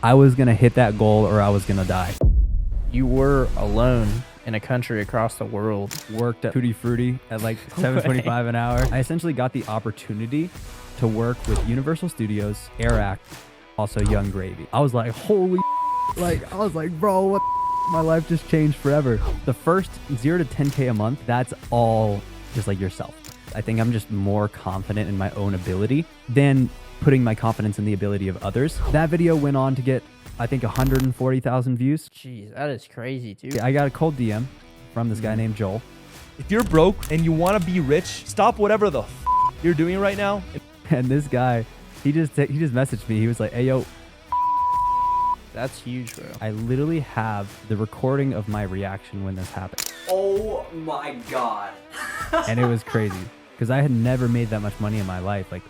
I was going to hit that goal or I was going to die. You were alone in a country across the world. Worked at Tutti Frutti at like $7.25 an hour. I essentially got the opportunity to work with Universal Studios, Airrack, also Young Gravy. I was like, holy I was like, bro, what my life just changed forever. The first 0 to 10K a month, that's all just like yourself. I think I'm just more confident in my own ability than putting my confidence in the ability of others. That video went on to get, I think, 140,000 views. Jeez, that is crazy, dude. I got a cold DM from this guy named Joel. If you're broke and you want to be rich, stop whatever the you're doing right now. And this guy, he just messaged me. He was like, hey, yo. That's huge, bro. I literally have the recording of my reaction when this happened. Oh my God. And it was crazy because I had never made that much money in my life. Like,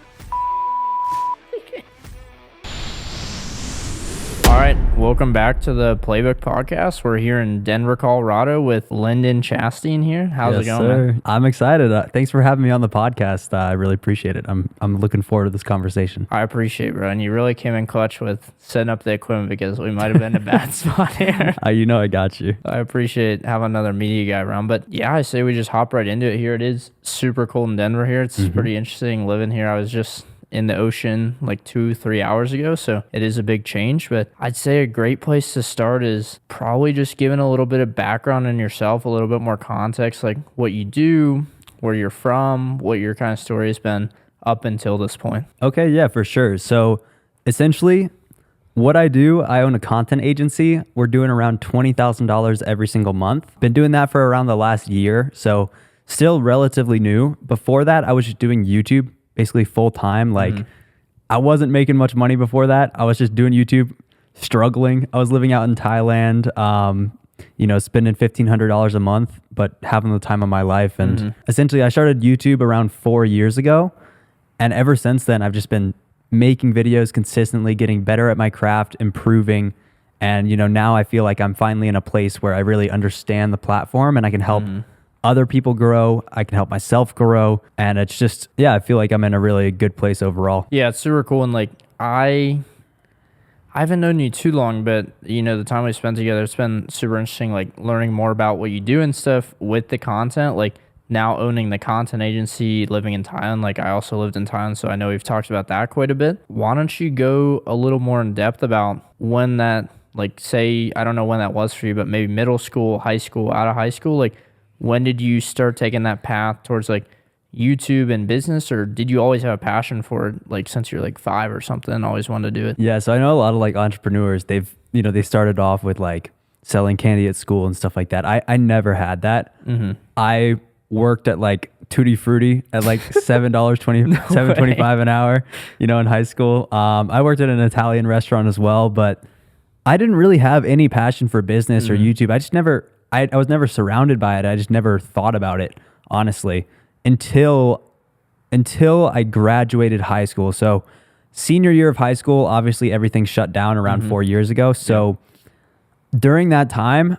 all right, welcome back to the Playbook podcast. We're here in Denver, Colorado with Linden Chasteen here. How's it going, man? I'm excited. Thanks for having me on the podcast. I really appreciate it. I'm looking forward to this conversation. I appreciate it, bro. And you really came in clutch with setting up the equipment because we might have been in a bad spot here. You know I got you. I appreciate having another media guy around. But yeah, I say we just hop right into it here. It is super cold in Denver here. It's pretty interesting living here. I was just in the ocean like 2-3 hours ago, so it is a big change. But I'd say a great place to start is probably just giving a little bit of background in yourself, a little bit more context, like what you do, where you're from, what your kind of story has been up until this point. Okay, yeah, for sure. So essentially what I do, I own a content agency. We're doing around $20,000 every single month. Been doing that for around the last year, so still relatively new. Before that, I was just doing YouTube basically full time. Like I wasn't making much money before that. I was just doing YouTube, struggling. I was living out in Thailand, spending $1,500 a month, but having the time of my life. And essentially I started YouTube around 4 years ago. And ever since then, I've just been making videos consistently, getting better at my craft, improving. And, now I feel like I'm finally in a place where I really understand the platform and I can help other people grow. I can help myself grow. And it's just, I feel like I'm in a really good place overall. Yeah, it's super cool. And like, I haven't known you too long, but the time we spent together, it's been super interesting, like learning more about what you do and stuff with the content, like now owning the content agency, living in Thailand. Like I also lived in Thailand, so I know we've talked about that quite a bit. Why don't you go a little more in depth about when that, like say, I don't know when that was for you, but maybe middle school, high school, out of high school, like when did you start taking that path towards like YouTube and business, or did you always have a passion for it, like since you're like 5 or something, always wanted to do it? Yeah, so I know a lot of like entrepreneurs, they started off with like selling candy at school and stuff like that. I never had that. I worked at like Tutti Frutti at like $7.25 an hour, in high school. I worked at an Italian restaurant as well, but I didn't really have any passion for business or YouTube. I was never surrounded by it. I just never thought about it, honestly, until I graduated high school. So senior year of high school, obviously everything shut down around 4 years ago. So during that time,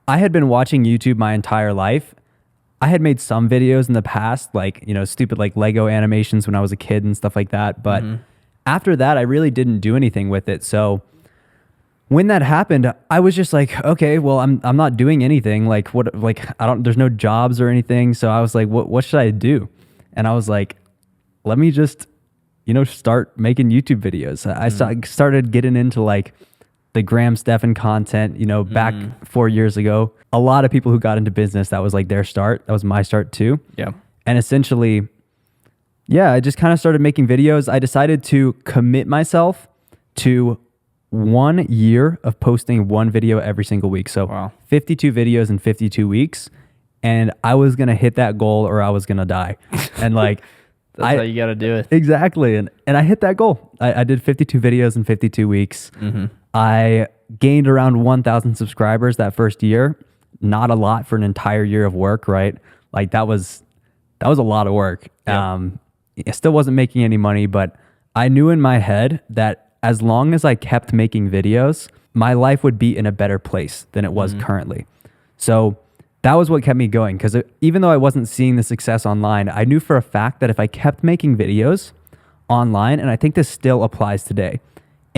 I had been watching YouTube my entire life. I had made some videos in the past, like, stupid like Lego animations when I was a kid and stuff like that. But after that, I really didn't do anything with it. So when that happened, I was just like, okay, well, I'm not doing anything. Like there's no jobs or anything. So I was like, what should I do? And I was like, let me just, start making YouTube videos. I started getting into like the Graham Stephan content, back 4 years ago. A lot of people who got into business, that was like their start. That was my start too. Yeah. And essentially, I just kind of started making videos. I decided to commit myself to 1 year of posting one video every single week. So 52 videos in 52 weeks. And I was going to hit that goal or I was going to die. And like, that's how you got to do it. Exactly. And I hit that goal. I did 52 videos in 52 weeks. I gained around 1,000 subscribers that first year. Not a lot for an entire year of work, right? Like that was a lot of work. I still wasn't making any money, but I knew in my head that as long as I kept making videos, my life would be in a better place than it was currently. So that was what kept me going, because even though I wasn't seeing the success online, I knew for a fact that if I kept making videos online, and I think this still applies today,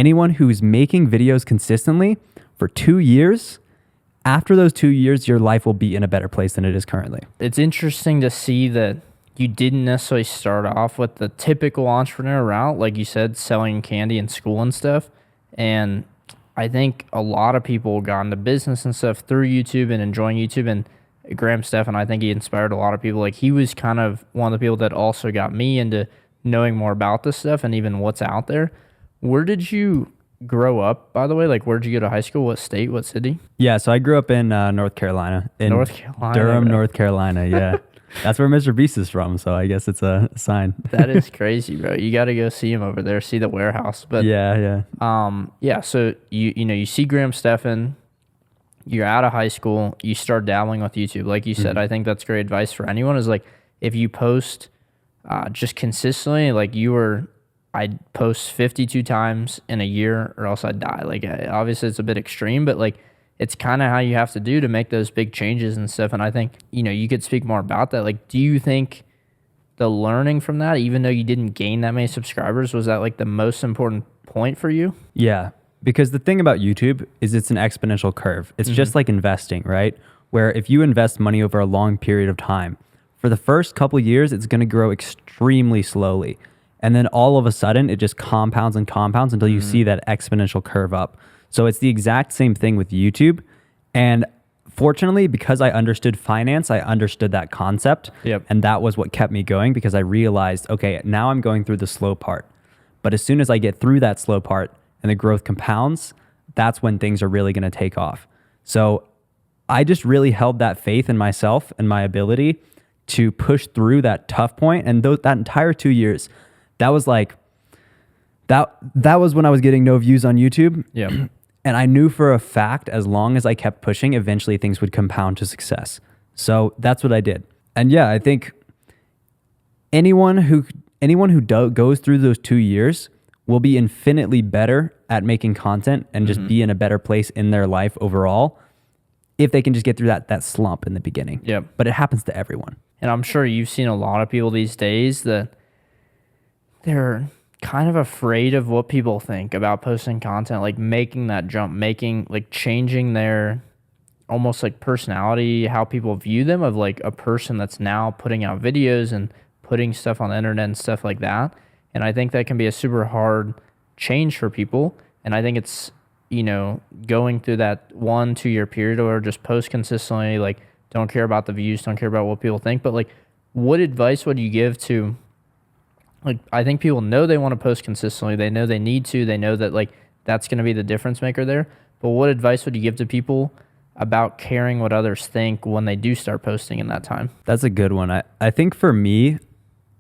anyone who's making videos consistently for 2 years, after those 2 years, your life will be in a better place than it is currently. It's interesting to see that you didn't necessarily start off with the typical entrepreneur route, like you said, selling candy in school and stuff. And I think a lot of people got into business and stuff through YouTube and enjoying YouTube. And Graham Stephan, I think he inspired a lot of people. Like, he was kind of one of the people that also got me into knowing more about this stuff and even what's out there. Where did you grow up, by the way? Like, where did you go to high school? What state? What city? Yeah, so I grew up in North Carolina. In North Carolina. Durham, North Carolina, yeah. That's where Mr. Beast is from, so I guess it's a sign. That is crazy, bro. You got to go see him over there, see the warehouse. But yeah. So you see Graham Stephan, you're out of high school, you start dabbling with YouTube. Like you said, I think that's great advice for anyone, is like, if you post just consistently, like I'd post 52 times in a year or else I'd die. Like, obviously it's a bit extreme, but like, it's kind of how you have to do to make those big changes and stuff. And I think, you could speak more about that. Like, do you think the learning from that, even though you didn't gain that many subscribers, was that like the most important point for you? Yeah, because the thing about YouTube is it's an exponential curve. It's just like investing, right? Where if you invest money over a long period of time, for the first couple of years, it's going to grow extremely slowly. And then all of a sudden, it just compounds and compounds until you see that exponential curve up. So it's the exact same thing with YouTube. And fortunately, because I understood finance, I understood that concept. Yep. And that was what kept me going, because I realized, okay, now I'm going through the slow part. But as soon as I get through that slow part and the growth compounds, that's when things are really going to take off. So I just really held that faith in myself and my ability to push through that tough point. And that entire 2 years, that was like, that was when I was getting no views on YouTube. Yeah. And I knew for a fact, as long as I kept pushing, eventually things would compound to success. So that's what I did. And yeah, I think anyone who goes through those 2 years will be infinitely better at making content and just be in a better place in their life overall, if they can just get through that slump in the beginning. Yep. But it happens to everyone. And I'm sure you've seen a lot of people these days that they're kind of afraid of what people think about posting content, like making that jump, changing their almost like personality, how people view them, of like a person that's now putting out videos and putting stuff on the internet and stuff like that. And I think that can be a super hard change for people. And I think it's, going through that 1-2 year period or just post consistently, like, don't care about the views, don't care about what people think. But like, what advice would you give to, like, I think people know they want to post consistently. They know they need to. They know that, like, that's going to be the difference maker there. But what advice would you give to people about caring what others think when they do start posting in that time? That's a good one. I think for me,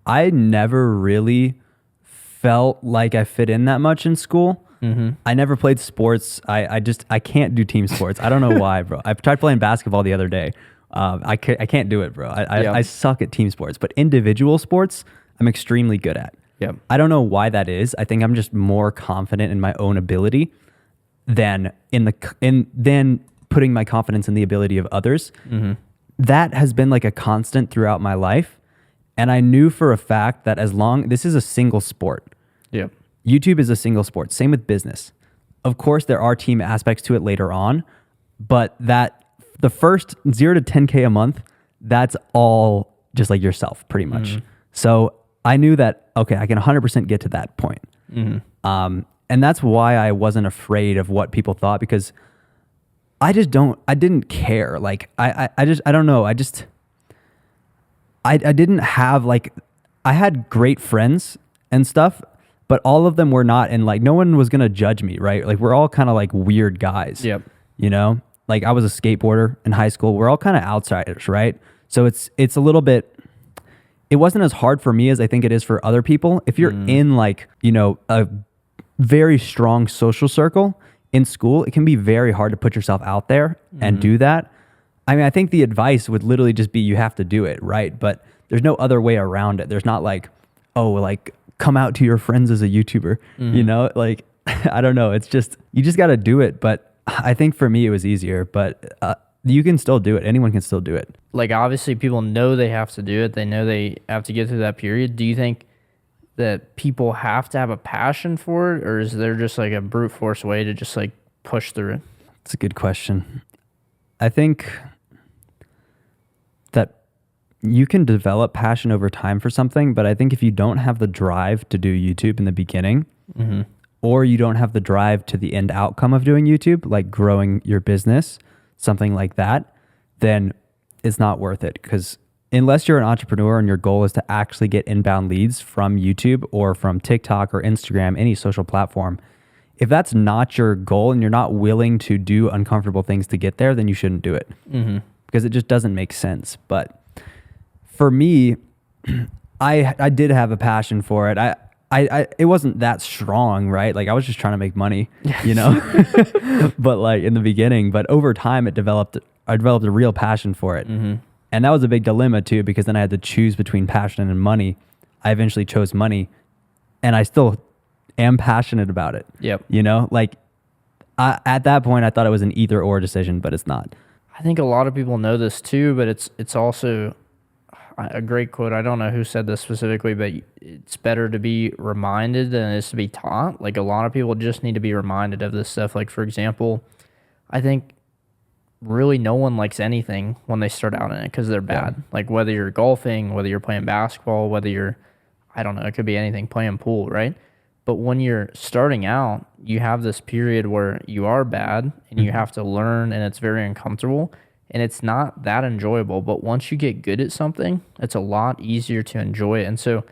I never really felt like I fit in that much in school. I never played sports. I can't do team sports. I don't know why, bro. I tried playing basketball the other day. I can't do it, bro. I suck at team sports, but individual sports, I'm extremely good at. Yep. I don't know why that is. I think I'm just more confident in my own ability than than putting my confidence in the ability of others. That has been like a constant throughout my life. And I knew for a fact that this is a single sport. Yep. YouTube is a single sport. Same with business. Of course, there are team aspects to it later on, but the first 0 to 10K a month, that's all just like yourself pretty much. So I knew that, okay, I can 100% get to that point. And that's why I wasn't afraid of what people thought, because I didn't care. Like, I don't know. I didn't have, like, I had great friends and stuff, but all of them were not, and like, no one was going to judge me, right? Like, we're all kind of like weird guys. Yep. Like, I was a skateboarder in high school. We're all kind of outsiders, right? So it's a little bit, it wasn't as hard for me as I think it is for other people. If you're in like, a very strong social circle in school, it can be very hard to put yourself out there and do that. I mean, I think the advice would literally just be, you have to do it, right? But there's no other way around it. There's not like, oh, like, come out to your friends as a YouTuber, like, I don't know. It's just, you just got to do it. But I think for me, it was easier, but you can still do it. Anyone can still do it. Like, obviously people know they have to do it. They know they have to get through that period. Do you think that people have to have a passion for it, or is there just like a brute force way to just like push through it? It's a good question. I think that you can develop passion over time for something, but I think if you don't have the drive to do YouTube in the beginning, or you don't have the drive to the end outcome of doing YouTube, like growing your business, something like that, then it's not worth it. Because unless you're an entrepreneur and your goal is to actually get inbound leads from YouTube or from TikTok or Instagram, any social platform, if that's not your goal and you're not willing to do uncomfortable things to get there, then you shouldn't do it, because it just doesn't make sense. But for me, I did have a passion for it. I it wasn't that strong, right? Like I was just trying to make money, you know, but like in the beginning, but over time I developed a real passion for it. And that was a big dilemma too, because then I had to choose between passion and money. I eventually chose money, and I still am passionate about it. Yep. You know, like at that point I thought it was an either or decision, but it's not. I think a lot of people know this too, but it's also a great quote. I don't know who said this specifically, but it's better to be reminded than it is to be taught. Like a lot of people just need to be reminded of this stuff. Like for example, I think really no one likes anything when they start out in it because they're bad. Yeah. Like whether you're golfing, whether you're playing basketball, whether you're, I don't know, it could be anything, playing pool, right? But when you're starting out, you have this period where you are bad and you have to learn, and it's very uncomfortable and it's not that enjoyable. But once you get good at something, it's a lot easier to enjoy it. And so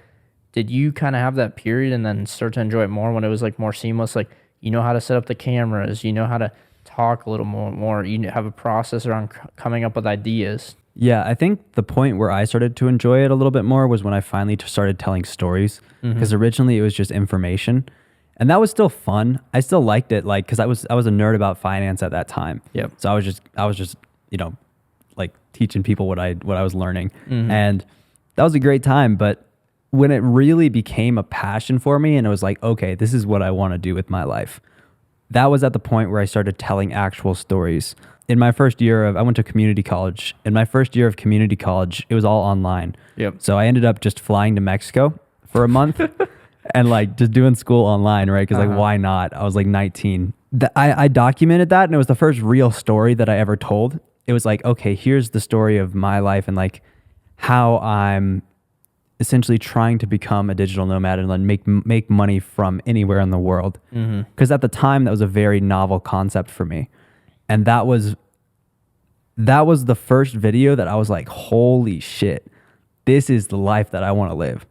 did you kind of have that period and then start to enjoy it more when it was like more seamless? Like, you know how to set up the cameras, you know how to talk a little more, you have a process around coming up with ideas. Yeah, I think the point where I started to enjoy it a little bit more was when I finally started telling stories, because originally it was just information, and that was still fun. I still liked it, like, because I was a nerd about finance at that time. Yep. So I was just you know, like teaching people what I was learning, and that was a great time. But when it really became a passion for me, and it was like, okay, this is what I want to do with my life, that was at the point where I started telling actual stories. In my first year I went to community college. In my first year of community college, it was all online. Yep. So I ended up just flying to Mexico for a month and like just doing school online, right? Because like, why not? I was like 19. I documented that, and it was the first real story that I ever told. It was like, okay, here's the story of my life and like how I'm essentially trying to become a digital nomad and like make money from anywhere in the world. Because at the time that was a very novel concept for me. And that was the first video that I was like, holy shit, this is the life that I want to live.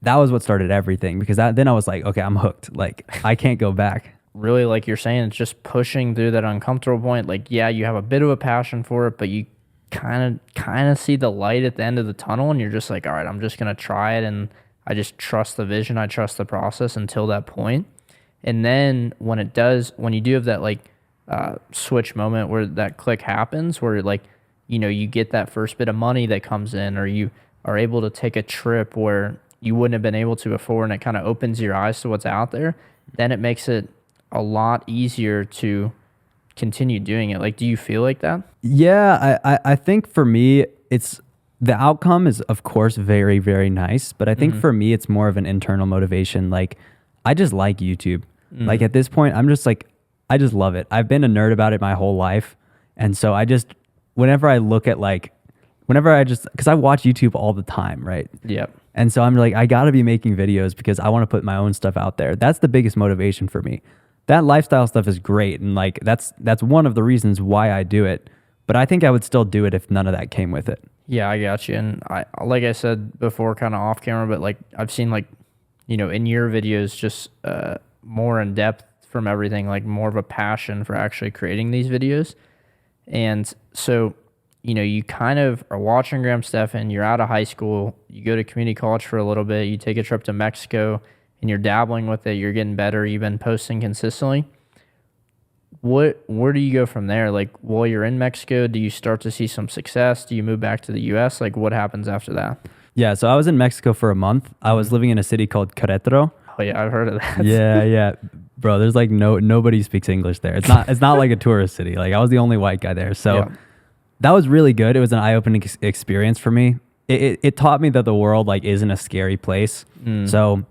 That was what started everything, because then I was like, okay, I'm hooked. Like, I can't go back. Really, like you're saying, it's just pushing through that uncomfortable point. Like, yeah, you have a bit of a passion for it, but you kind of see the light at the end of the tunnel, and you're just like, all right, I'm just going to try it. And I just trust the vision. I trust the process until that point. And then when you do have that like, switch moment where that click happens, where like, you know, you get that first bit of money that comes in, or you are able to take a trip where you wouldn't have been able to before, and it kind of opens your eyes to what's out there, then it makes it a lot easier to continue doing it. Like, do you feel like that? Yeah, I think for me, it's the outcome is of course very, very nice, but I think for me, it's more of an internal motivation. Like, I just like YouTube. Like at this point, I'm just like, I just love it. I've been a nerd about it my whole life. And so whenever I look at because I watch YouTube all the time, right? Yep. And so I'm like, I got to be making videos because I want to put my own stuff out there. That's the biggest motivation for me. That lifestyle stuff is great. And like, that's one of the reasons why I do it. But I think I would still do it if none of that came with it. Yeah, I got you. And like I said before, kind of off camera, but like I've seen like, you know, in your videos, just more in depth from everything, like more of a passion for actually creating these videos. And so, you know, you kind of are watching Graham Stephan, you're out of high school, you go to community college for a little bit, you take a trip to Mexico, and you're dabbling with it, you're getting better, you've been posting consistently. Where do you go from there? Like, while you're in Mexico, do you start to see some success? Do you move back to the US? Like, what happens after that? Yeah, so I was in Mexico for a month. I was living in a city called Querétaro. Oh yeah, I've heard of that. Yeah. Bro, there's like nobody speaks English there. It's not like a tourist city. Like, I was the only white guy there. So that was really good. It was an eye-opening experience for me. it taught me that the world like isn't a scary place. So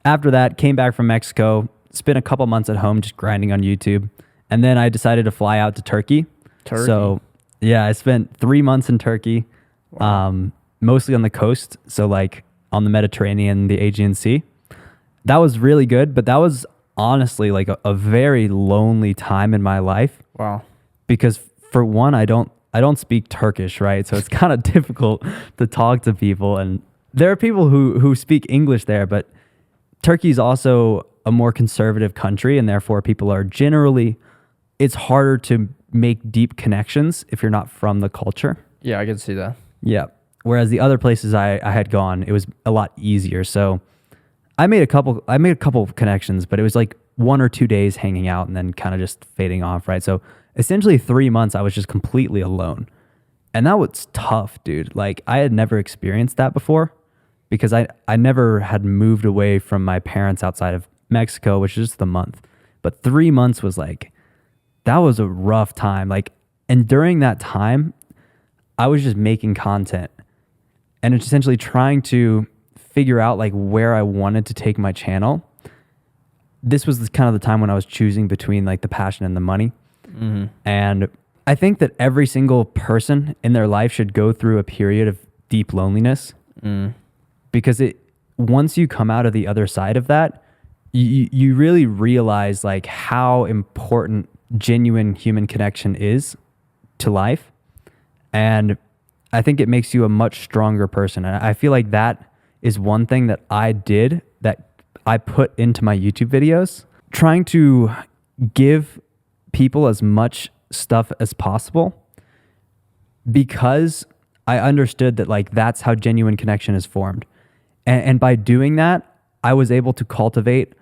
after that, came back from Mexico, spent a couple months at home just grinding on YouTube, and then I decided to fly out to Turkey. So yeah, I spent 3 months in Turkey, mostly on the coast, so like on the Mediterranean, the Aegean Sea. That was really good, but that was honestly like a very lonely time in my life. Wow. Because for one, I don't speak Turkish, right? So it's kind of difficult to talk to people, and there are people who speak English there, but Turkey is also a more conservative country, and therefore people are generally, it's harder to make deep connections if you're not from the culture. Yeah, I can see that. Yeah. Whereas the other places I had gone, it was a lot easier. So I made a couple of connections, but it was like 1 or 2 days hanging out and then kind of just fading off, right? So essentially 3 months I was just completely alone. And that was tough, dude. Like I had never experienced that before because I never had moved away from my parents outside of Mexico, which is just a month. But 3 months was like, that was a rough time. Like, and during that time, I was just making content and it's essentially trying to figure out like where I wanted to take my channel. This was kind of the time when I was choosing between like the passion and the money. And I think that every single person in their life should go through a period of deep loneliness because once you come out of the other side of that, you really realize like how important genuine human connection is to life. And I think it makes you a much stronger person. And I feel like that is one thing that I did that I put into my YouTube videos, trying to give people as much stuff as possible because I understood that like that's how genuine connection is formed. And by doing that, I was able to cultivate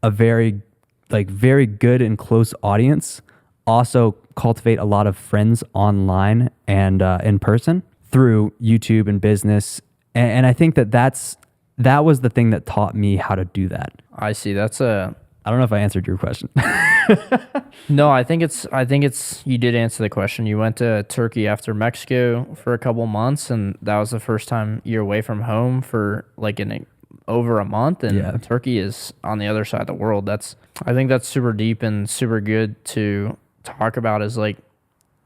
a very good and close audience, also cultivate a lot of friends online and in person through YouTube and business. And I think that was the thing that taught me how to do that. I see. I don't know if I answered your question. No, I think you did answer the question. You went to Turkey after Mexico for a couple months, and that was the first time you're away from home for like over a month. And Turkey is on the other side of the world. I think that's super deep and super good to talk about is like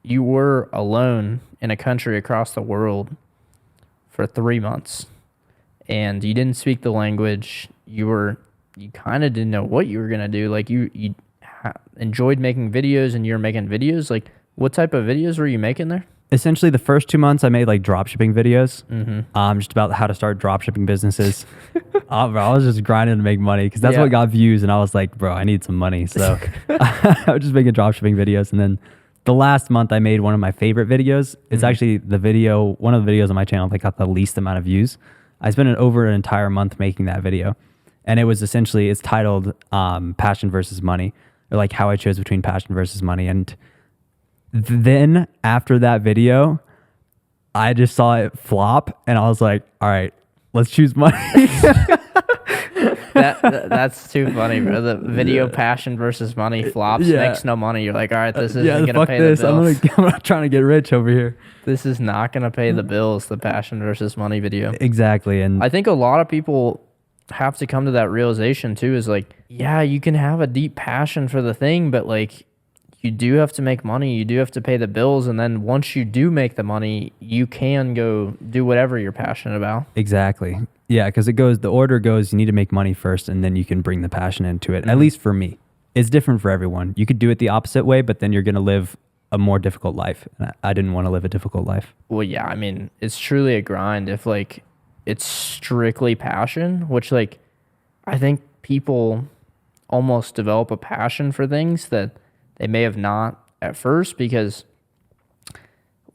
you were alone in a country across the world for 3 months and you didn't speak the language. You kind of didn't know what you were going to do. Like you enjoyed making videos and you're making videos. Like what type of videos were you making there? Essentially the first 2 months I made like dropshipping videos, just about how to start dropshipping businesses. I was just grinding to make money because that's what got views. And I was like, bro, I need some money. So I was just making dropshipping videos. And then the last month I made one of my favorite videos. It's actually one of the videos on my channel that got the least amount of views. I spent over an entire month making that video. And it's titled Passion versus Money, or like how I chose between passion versus money. And then after that video, I just saw it flop and I was like, all right, let's choose money. That's too funny, bro. The video passion versus money flops, makes no money. You're like, all right, this isn't going to pay the bills. I'm not trying to get rich over here. This is not going to pay the bills, the passion versus money video. Exactly. And I think a lot of people have to come to that realization too, is like, yeah, you can have a deep passion for the thing, but like you do have to make money. You do have to pay the bills. And then once you do make the money, you can go do whatever you're passionate about. Exactly. Yeah, because the order goes, you need to make money first and then you can bring the passion into it. At least for me. It's different for everyone. You could do it the opposite way, but then you're going to live a more difficult life. And I didn't want to live a difficult life. Well, yeah, I mean, it's truly a grind if like it's strictly passion, which like I think people almost develop a passion for things that they may have not at first, because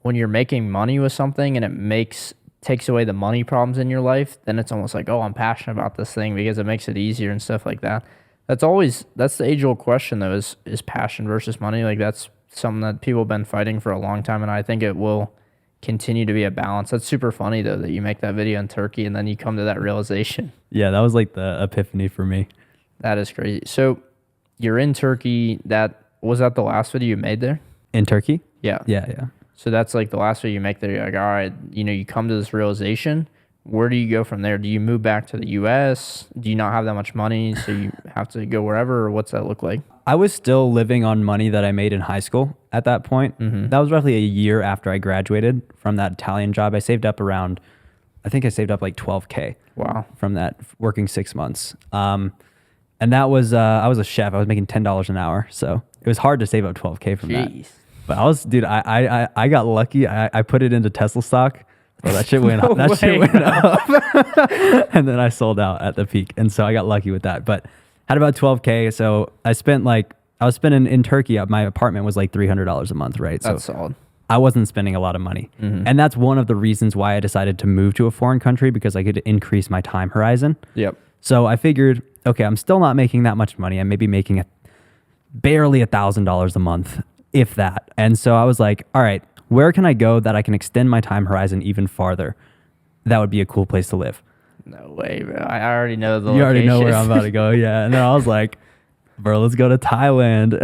when you're making money with something and it takes away the money problems in your life, then it's almost like, oh, I'm passionate about this thing because it makes it easier and stuff like that. That's the age-old question though, is passion versus money. Like that's something that people have been fighting for a long time, and I think it will continue to be a balance. That's super funny though that you make that video in Turkey and then you come to that realization. Yeah, that was like the epiphany for me. That is crazy. So you're in Turkey. Was that the last video you made there? In Turkey? Yeah. Yeah. So that's like the last video you make there. You're like, all right, you come to this realization. Where do you go from there? Do you move back to the U.S.? Do you not have that much money, so you have to go wherever? Or what's that look like? I was still living on money that I made in high school at that point. That was roughly a year after I graduated from that Italian job. I saved up like $12K. Wow. From that, working 6 months. And that was, I was a chef. I was making $10 an hour. So it was hard to save up $12K from that. But I got lucky. I put it into Tesla stock. Well, that shit went up. That shit went up. And then I sold out at the peak. And so I got lucky with that. But had about 12K. So I was spending in Turkey. My apartment was like $300 a month, right? That's solid. I wasn't spending a lot of money. And that's one of the reasons why I decided to move to a foreign country, because I could increase my time horizon. Yep. So I figured, okay, I'm still not making that much money. I'm maybe making barely $1,000 a month, if that. And so I was like, all right, where can I go that I can extend my time horizon even farther? That would be a cool place to live. No way, bro. I already know the You location. already know where I'm about to go. Yeah. And then I was like, bro, let's go to Thailand.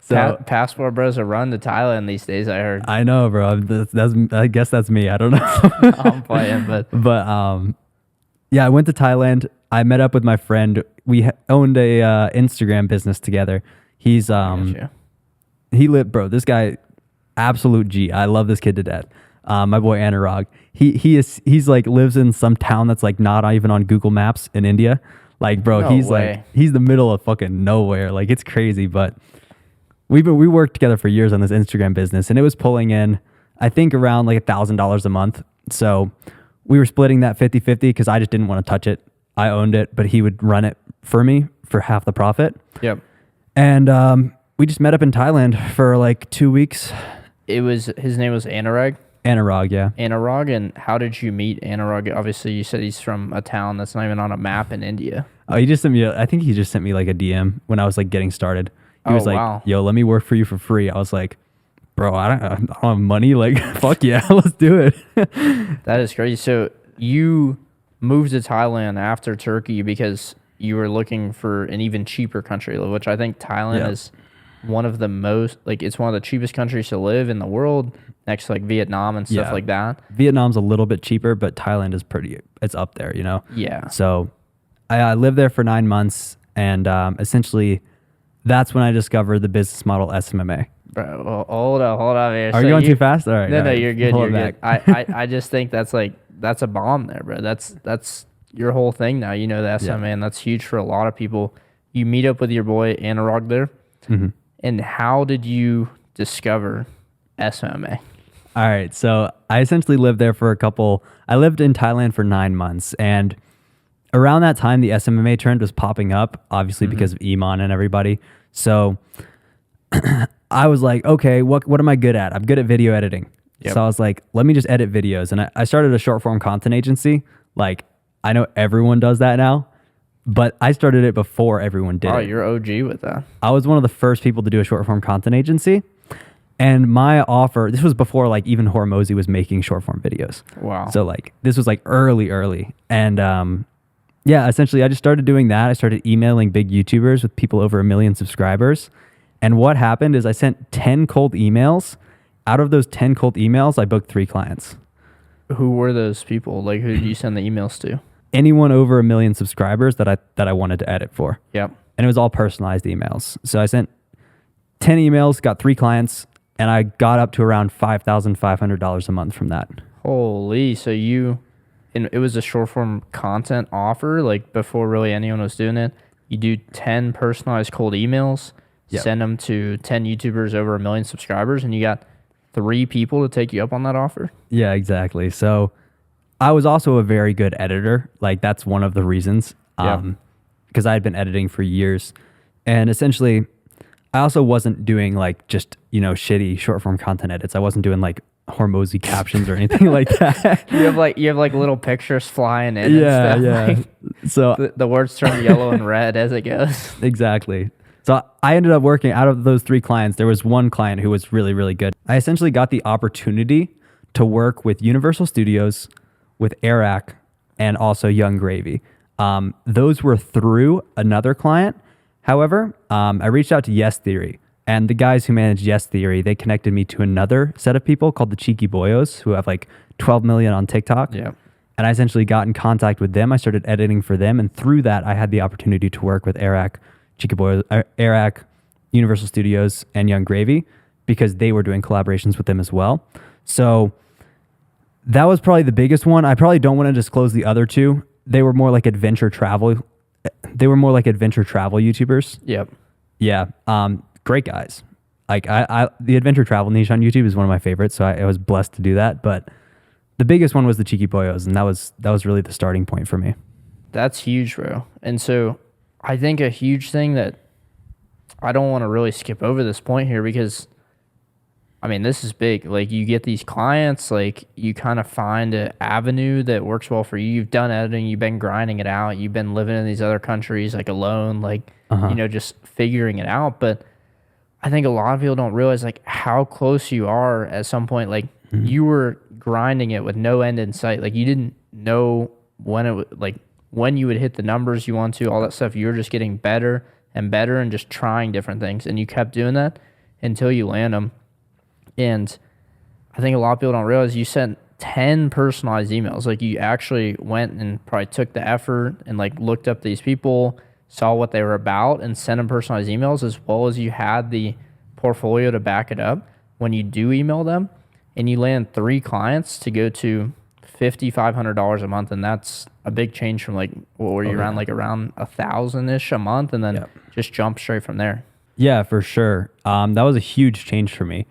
So passport bros are run to Thailand these days, I heard. I know, bro. I guess that's me. I don't know. I'm playing, but yeah, I went to Thailand. I met up with my friend. We owned a Instagram business together. He's he lived, bro. This guy, absolute G. I love this kid to death. My boy Airrack. He's like lives in some town that's like not even on Google Maps in India. Like, bro, he's the middle of fucking nowhere. Like, it's crazy. But we worked together for years on this Instagram business, and it was pulling in, I think, around like $1,000 a month. So we were splitting that 50-50 because I just didn't want to touch it. I owned it, but he would run it for me for half the profit. Yep. And we just met up in Thailand for like 2 weeks. His name was Airrack. Airrack, yeah. Airrack. And how did you meet Airrack? Obviously, you said he's from a town that's not even on a map in India. Oh, he just sent me. I think he just sent me like a DM when I was like getting started. He was like, wow. "Yo, let me work for you for free." I was like, "Bro, I don't have money. Like, fuck yeah, let's do it." That is crazy. So you moved to Thailand after Turkey because you were looking for an even cheaper country, which I think Thailand is one of the most, like, it's one of the cheapest countries to live in the world, next to like Vietnam and stuff like that. Vietnam's a little bit cheaper, but Thailand is it's up there, you know? Yeah. So I lived there for 9 months, and essentially that's when I discovered the business model SMMA. Bro, well, hold up here. Are you going too fast? All right. No, all right. you're good. Pull You're it good. back. I just think that's a bomb there, bro. That's your whole thing now. You know the SMA, and that's huge for a lot of people. You meet up with your boy Airrack there, and how did you discover SMA? All right. So I essentially lived there for I lived in Thailand for 9 months, and around that time, the SMMA trend was popping up, obviously because of Iman and everybody. So I was like, okay, what am I good at? I'm good at video editing. Yep. So I was like, let me just edit videos. And I started a short form content agency. Like, I know everyone does that now, but I started it before everyone did it. Oh, you're OG with that. I was one of the first people to do a short form content agency. And my offer, this was before like even Hormozy was making short form videos. Wow. So like this was like early. And yeah, essentially I just started doing that. I started emailing big YouTubers with people over 1 million subscribers. And what happened is I sent 10 cold emails. Out of those 10 cold emails, I booked 3 clients. Who were those people? Like, who did you send the emails to? Anyone over 1 million subscribers that I wanted to edit for. Yep. And it was all personalized emails. So I sent 10 emails, got 3 clients, and I got up to around $5,500 a month from that. Holy. So it was a short form content offer, like before really anyone was doing it. You do 10 personalized cold emails, send them to 10 YouTubers over 1 million subscribers, and you got 3 people to take you up on that offer? Yeah, exactly. So I was also a very good editor. Like, that's one of the reasons. Because I had been editing for years. And essentially, I also wasn't doing like just, shitty short form content edits. I wasn't doing like Hormozy captions or anything like that. You have like little pictures flying in and stuff. Yeah. Like, So the words turn yellow and red as it goes. Exactly. So I ended up working, out of those 3 clients, there was one client who was really, really good. I essentially got the opportunity to work with Universal Studios, with Airrack, and also Young Gravy. Those were through another client. However, I reached out to Yes Theory. And the guys who managed Yes Theory, they connected me to another set of people called the Cheeky Boyos, who have like 12 million on TikTok. Yeah. And I essentially got in contact with them. I started editing for them. And through that, I had the opportunity to work with Airrack, Cheeky Boyos, Airrack, Universal Studios, and Young Gravy, because they were doing collaborations with them as well. So that was probably the biggest one. I probably don't want to disclose the other two. They were more like adventure travel. They were more like adventure travel YouTubers. Yep. Yeah. Great guys. Like the adventure travel niche on YouTube is one of my favorites. So I was blessed to do that. But the biggest one was the Cheeky Boyos. And that was really the starting point for me. That's huge, bro. And so I think a huge thing that I don't want to really skip over this point here, because I mean, this is big. Like, you get these clients, like, you kind of find an avenue that works well for you. You've done editing, you've been grinding it out, you've been living in these other countries, like, alone, like, just figuring it out. But I think a lot of people don't realize, like, how close you are at some point. Like, you were grinding it with no end in sight. Like, you didn't know when it would, like, when you would hit the numbers you want to, all that stuff. You were just getting better and better and just trying different things. And you kept doing that until you land them. And I think a lot of people don't realize you sent 10 personalized emails. Like, you actually went and probably took the effort and like looked up these people, saw what they were about, and sent them personalized emails, as well as you had the portfolio to back it up when you do email them. And you land 3 clients to go to $5,500 a month. And that's a big change from like, what were you around, like around 1,000-ish a month, and then just jump straight from there. Yeah, for sure. That was a huge change for me.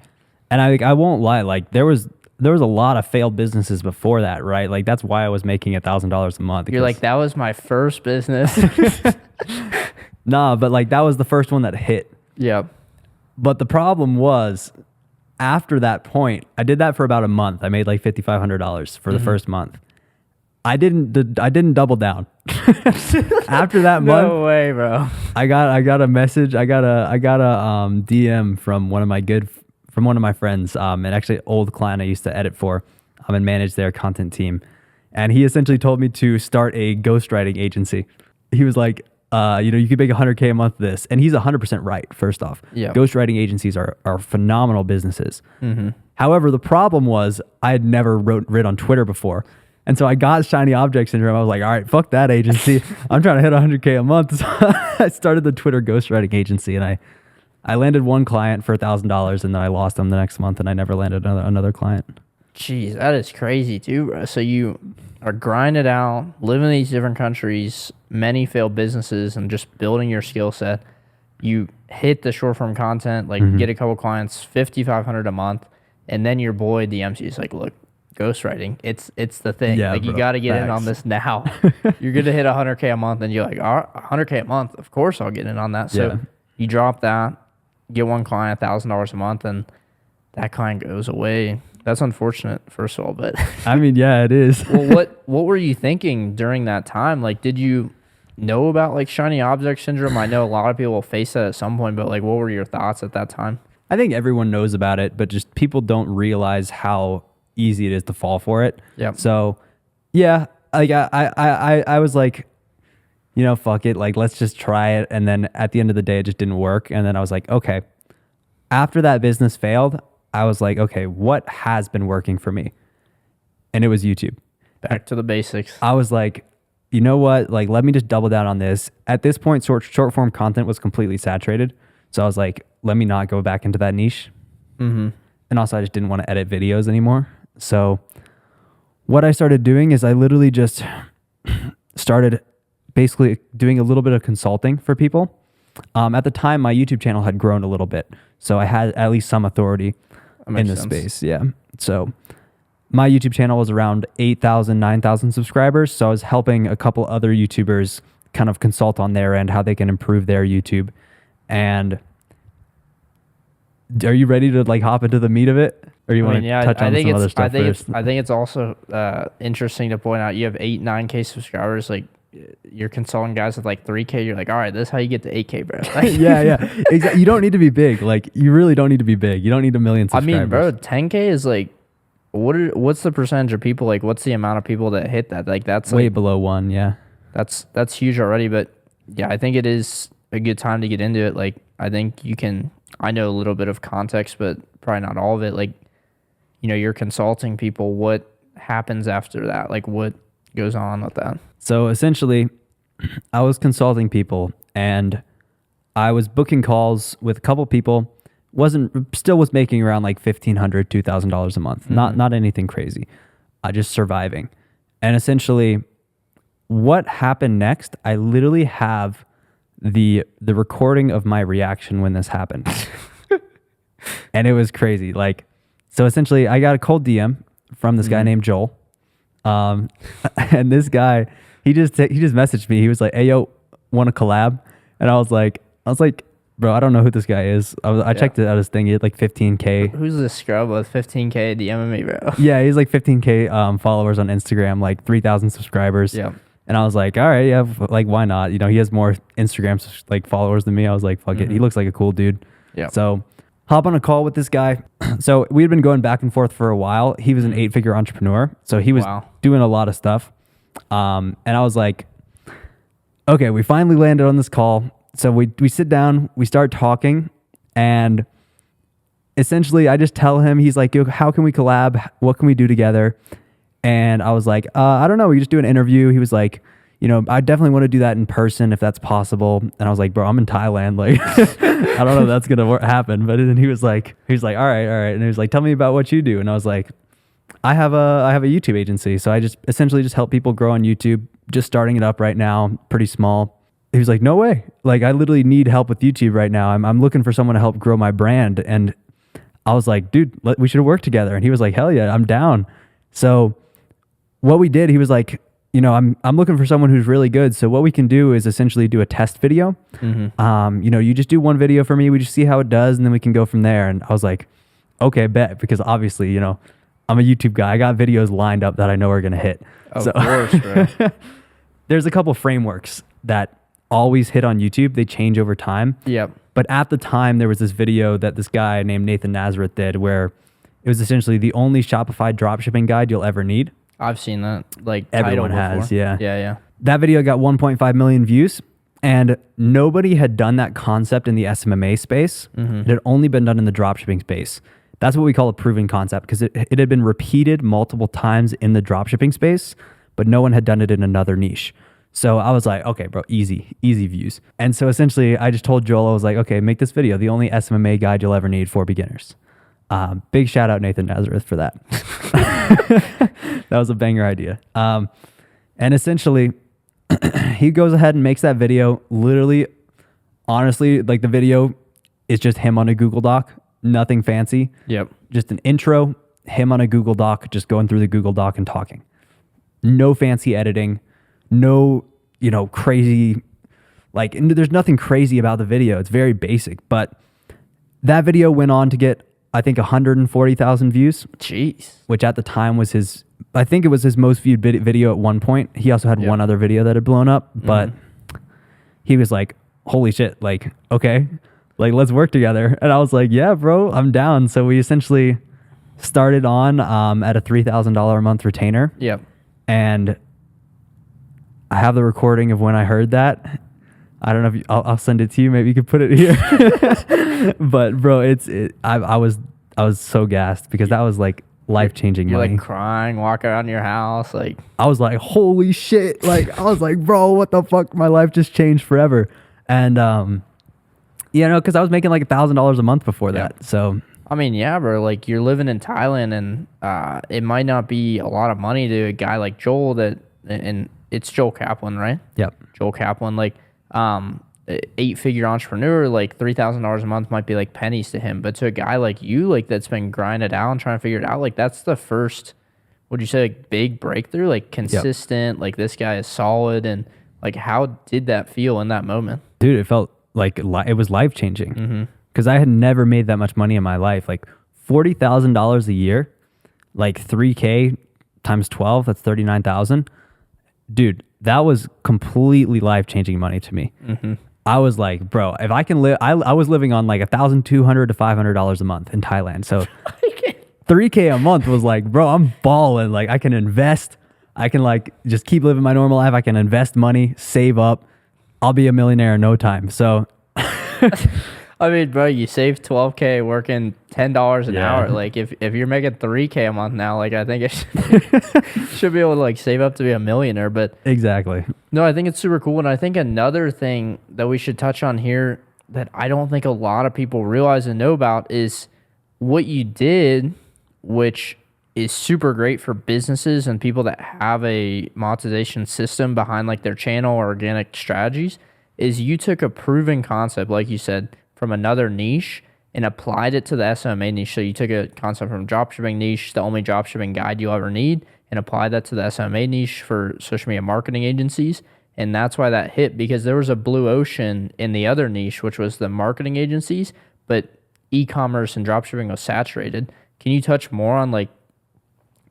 And I won't lie, like there was a lot of failed businesses before that, right? Like, that's why I was making $1,000 a month. You're like, that was my first business. Nah, but like that was the first one that hit. Yeah. But the problem was, after that point, I did that for about a month. I made like $5,500 for the first month. I didn't double down. After that month, No way, bro. I got a message. I got a DM from one of my friends, and actually an old client I used to edit for, and manage their content team. And he essentially told me to start a ghostwriting agency. He was like, you could make $100K a month this. And he's 100% right, first off. Yeah. Ghostwriting agencies are phenomenal businesses. However, the problem was I had never writ on Twitter before. And so I got shiny object syndrome. I was like, all right, fuck that agency. I'm trying to hit $100K a month. So I started the Twitter ghostwriting agency, and I landed one client for $1,000, and then I lost them the next month, and I never landed another client. Jeez, that is crazy too, bro. So you are grinding it out, living in these different countries, many failed businesses, and just building your skill set. You hit the short form content, like get a couple clients, $5,500 a month, and then your boy DMs you. It's like, look, ghostwriting, it's the thing. Yeah, like, bro, you got to get in facts. on this now. You're gonna hit $100K a month, and you're like, all right, $100K a month, of course I'll get in on that. So you drop that, get one client, $1,000 a month, and that client goes away. That's unfortunate, first of all, but I mean, yeah, it is. well, what were you thinking during that time? Like, did you know about like shiny object syndrome? I know a lot of people will face that at some point, but like, what were your thoughts at that time? I think everyone knows about it, but just people don't realize how easy it is to fall for it. Yeah. So, yeah, like I was like, fuck it, like let's just try it. And then at the end of the day, it just didn't work. And then I was like, okay. After that business failed, I was like, okay, what has been working for me? And it was YouTube. Back to the basics. I was like, you know what? Like, let me just double down on this. At this point, short form content was completely saturated. So I was like, let me not go back into that niche. And also, I just didn't want to edit videos anymore. So what I started doing is I literally just started basically doing a little bit of consulting for people. At the time, my YouTube channel had grown a little bit. So I had at least some authority in the space. Yeah. So my YouTube channel was around 8,000, 9,000 subscribers. So I was helping a couple other YouTubers kind of consult on their end, how they can improve their YouTube. And are you ready to like hop into the meat of it? Or you want to touch on some other stuff first? I think it's also interesting to point out you have 8-9K subscribers. Like, you're consulting guys with like 3K. You're like, all right, this is how you get to 8K, bro. Yeah. Exactly. You don't need to be big. Like, you really don't need to be big. You don't need 1 million subscribers. I mean, bro, 10K is like, what's the percentage of people? Like, what's the amount of people that hit that? Like, that's way like, below 1. Yeah. That's huge already. But yeah, I think it is a good time to get into it. Like, I think you can I know a little bit of context, but probably not all of it. Like, you're consulting people. What happens after that? Like, what goes on with that? So essentially, I was consulting people and I was booking calls with a couple people. Still was making around like $1,500, $2,000 a month. Not anything crazy. Just surviving. And essentially, what happened next? I literally have the recording of my reaction when this happened, and it was crazy. Like, so essentially, I got a cold DM from this guy named Joel, and this guy he just messaged me. He was like, "Hey yo, want to collab?" And I was like, bro, I don't know who this guy is. I checked it out his thing. He had like 15K. Who's this scrub with 15K DMing me, bro? Yeah, he's like 15K followers on Instagram, like 3,000 subscribers. Yeah. And I was like, all right, yeah, like why not? He has more Instagram like followers than me. I was like, fuck it. He looks like a cool dude. Yeah. So hop on a call with this guy. So we had been going back and forth for a while. He was an 8-figure entrepreneur. So he was doing a lot of stuff. And I was like, okay, we finally landed on this call. So we sit down, we start talking, and essentially I just tell him, he's like, yo, how can we collab? What can we do together? And I was like, I don't know. We just do an interview. He was like, I definitely want to do that in person if that's possible. And I was like, bro, I'm in Thailand. Like, I don't know if that's going to happen. But then he was like, all right. And he was like, tell me about what you do. And I was like, I have a YouTube agency. So I just essentially just help people grow on YouTube, just starting it up right now, pretty small. He was like, no way. Like, I literally need help with YouTube right now. I'm looking for someone to help grow my brand. And I was like, dude, we should work together. And he was like, hell yeah, I'm down. So what we did, he was like, I'm looking for someone who's really good. So what we can do is essentially do a test video. You just do one video for me. We just see how it does, and then we can go from there. And I was like, okay, bet. Because obviously, I'm a YouTube guy. I got videos lined up that I know are going to hit. Of course, bro. There's a couple frameworks that always hit on YouTube. They change over time. Yep. But at the time, there was this video that this guy named Nathan Nazareth did where it was essentially the only Shopify dropshipping guide you'll ever need. I've seen that. Like, everyone has, yeah. Yeah. That video got 1.5 million views, and nobody had done that concept in the SMMA space. It had only been done in the dropshipping space. That's what we call a proven concept, because it had been repeated multiple times in the dropshipping space, but no one had done it in another niche. So I was like, okay, bro, easy views. And so essentially I just told Joel, I was like, okay, make this video, the only SMMA guide you'll ever need for beginners. Big shout out Nathan Nazareth for that. That was a banger idea. And essentially he goes ahead and makes that video. Literally, honestly, like the video is just him on a Google Doc, nothing fancy. Yep. Just an intro, him on a Google Doc, just going through the Google Doc and talking. No fancy editing, no, crazy, like, there's nothing crazy about the video. It's very basic, but that video went on to get, I think, 140,000 views. Jeez. Which at the time was his most viewed video at one point. He also had one other video that had blown up, but he was like, holy shit, like, okay, like, let's work together. And I was like, yeah, bro, I'm down. So we essentially started on at a $3,000 a month retainer. Yep. And I have the recording of when I heard that. I don't know if I'll send it to you. Maybe you could put it here. But bro, I was so gassed because that was like life-changing You're money. like crying, walking around your house, like I was like, holy shit. Like, I was like, bro, what the fuck? My life just changed forever. And, cause I was making like $1,000 a month before that. So, I mean, yeah, bro, like you're living in Thailand and, it might not be a lot of money to a guy like Joel and it's Joel Kaplan, right? yep. Joel Kaplan, like, 8-figure entrepreneur, like $3,000 a month might be like pennies to him, but to a guy like you, like that's been grinding it out and trying to figure it out, like that's the first, would you say, like big breakthrough, like consistent, like this guy is solid, and like how did that feel in that moment? Dude, it felt like it was life-changing because I had never made that much money in my life. Like $40,000 a year, like 3K times 12, that's 39,000. Dude, that was completely life-changing money to me. I was like, bro, if I can live, I was living on like $1,200 to $500 a month in Thailand. So 3K a month was like, bro, I'm balling. Like, I can invest. I can like just keep living my normal life. I can invest money, save up. I'll be a millionaire in no time. So I mean, bro, you save $12K working $10 an Yeah. hour. Like, if you're making $3K a month now, like, I think it should be able to like save up to be a millionaire. But Exactly. no, I think it's super cool. And I think another thing that we should touch on here that I don't think a lot of people realize and know about is what you did, which is super great for businesses and people that have a monetization system behind like their channel or organic strategies, is you took a proven concept, like you said, from another niche and applied it to the SMMA niche. So you took a concept from dropshipping niche, the only dropshipping guide you'll ever need, and applied that to the SMMA niche for social media marketing agencies. And that's why that hit, because there was a blue ocean in the other niche, which was the marketing agencies, but e-commerce and dropshipping was saturated. Can you touch more on like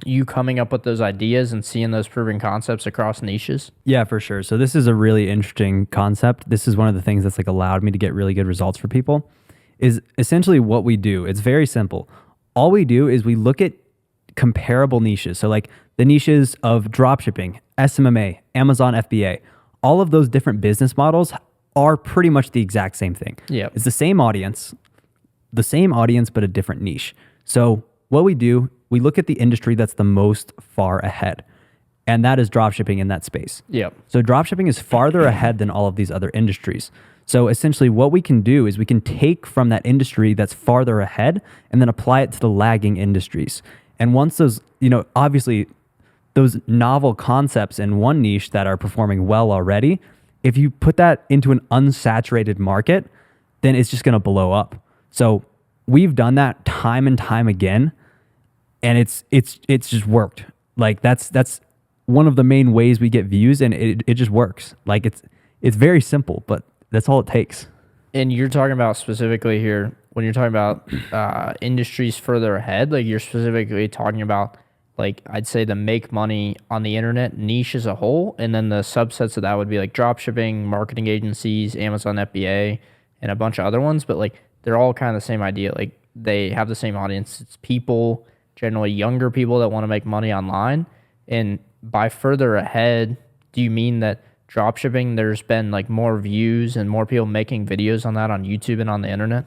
you coming up with those ideas and seeing those proven concepts across niches? Yeah, for sure. So this is a really interesting concept. This is one of the things that's like allowed me to get really good results for people. Is essentially what we do. It's very simple. All we do is we look at comparable niches. So like the niches of dropshipping, SMMA, Amazon FBA, all of those different business models are pretty much the exact same thing. Yeah. It's the same audience, but a different niche. So what we do, we look at the industry that's the most far ahead, and that is dropshipping in that space. Yep. So dropshipping is farther ahead than all of these other industries. So essentially what we can do is we can take from that industry that's farther ahead and then apply it to the lagging industries. And once those, obviously those novel concepts in one niche that are performing well already, if you put that into an unsaturated market, then it's just going to blow up. So we've done that time and time again, and it's just worked. Like that's one of the main ways we get views, and it just works. Like it's very simple, but that's all it takes. And you're talking about specifically here, when you're talking about industries further ahead, like you're specifically talking about, like, I'd say the make money on the internet niche as a whole. And then the subsets of that would be like dropshipping, marketing agencies, Amazon FBA, and a bunch of other ones. But like, they're all kind of the same idea. Like they have the same audience. It's people, generally younger people that want to make money online. And by further ahead, do you mean that dropshipping, there's been like more views and more people making videos on that on YouTube and on the internet?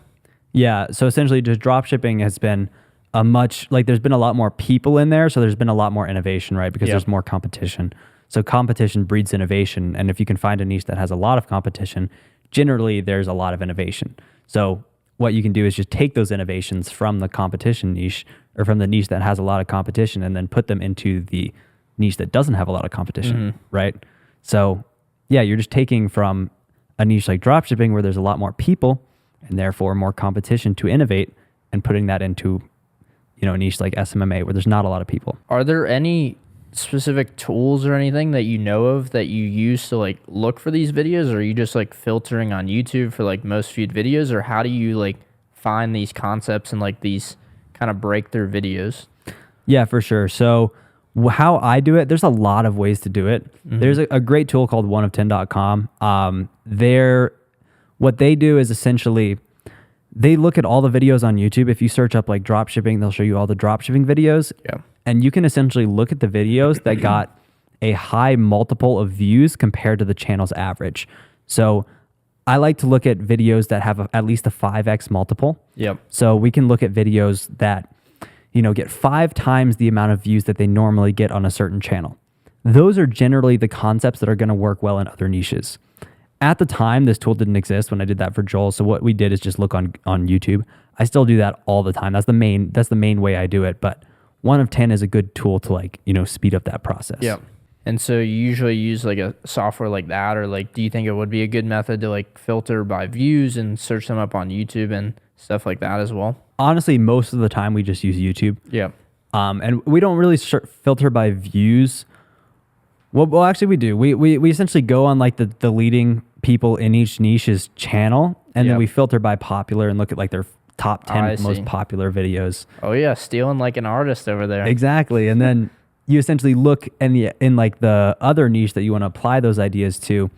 Yeah. So essentially just dropshipping has been there's been a lot more people in there. So there's been a lot more innovation, right? Because there's more competition. So competition breeds innovation. And if you can find a niche that has a lot of competition, generally there's a lot of innovation. So what you can do is just take those innovations from the competition niche, or from the niche that has a lot of competition, and then put them into the niche that doesn't have a lot of competition, right? So yeah, you're just taking from a niche like dropshipping where there's a lot more people and therefore more competition to innovate, and putting that into, a niche like SMMA where there's not a lot of people. Are there any specific tools or anything that you know of that you use to like look for these videos, or are you just like filtering on YouTube for like most viewed videos, or how do you like find these concepts and like these kind of breakthrough videos? Yeah, for sure. So how I do it, there's a lot of ways to do it. There's a great tool called oneof10.com. What they do is essentially they look at all the videos on YouTube. If you search up like dropshipping, they'll show you all the dropshipping videos. Yeah. And you can essentially look at the videos that got a high multiple of views compared to the channel's average. So I like to look at videos that have at least a 5x multiple. Yep. So we can look at videos that, get 5 times the amount of views that they normally get on a certain channel. Those are generally the concepts that are going to work well in other niches. At the time, this tool didn't exist when I did that for Joel. So what we did is just look on YouTube. I still do that all the time. That's the main way I do it. But One of 10 is a good tool to speed up that process. Yeah. And so you usually use like a software like that, or like, do you think it would be a good method to like filter by views and search them up on YouTube and stuff like that as well? Honestly, most of the time we just use YouTube. Yeah. And we don't really filter by views. Well, actually we do. We essentially go on like the leading people in each niche's channel, and then we filter by popular and look at like their top 10 most popular videos. Oh yeah, stealing like an artist over there. Exactly. And then you essentially look in like the other niche that you want to apply those ideas to,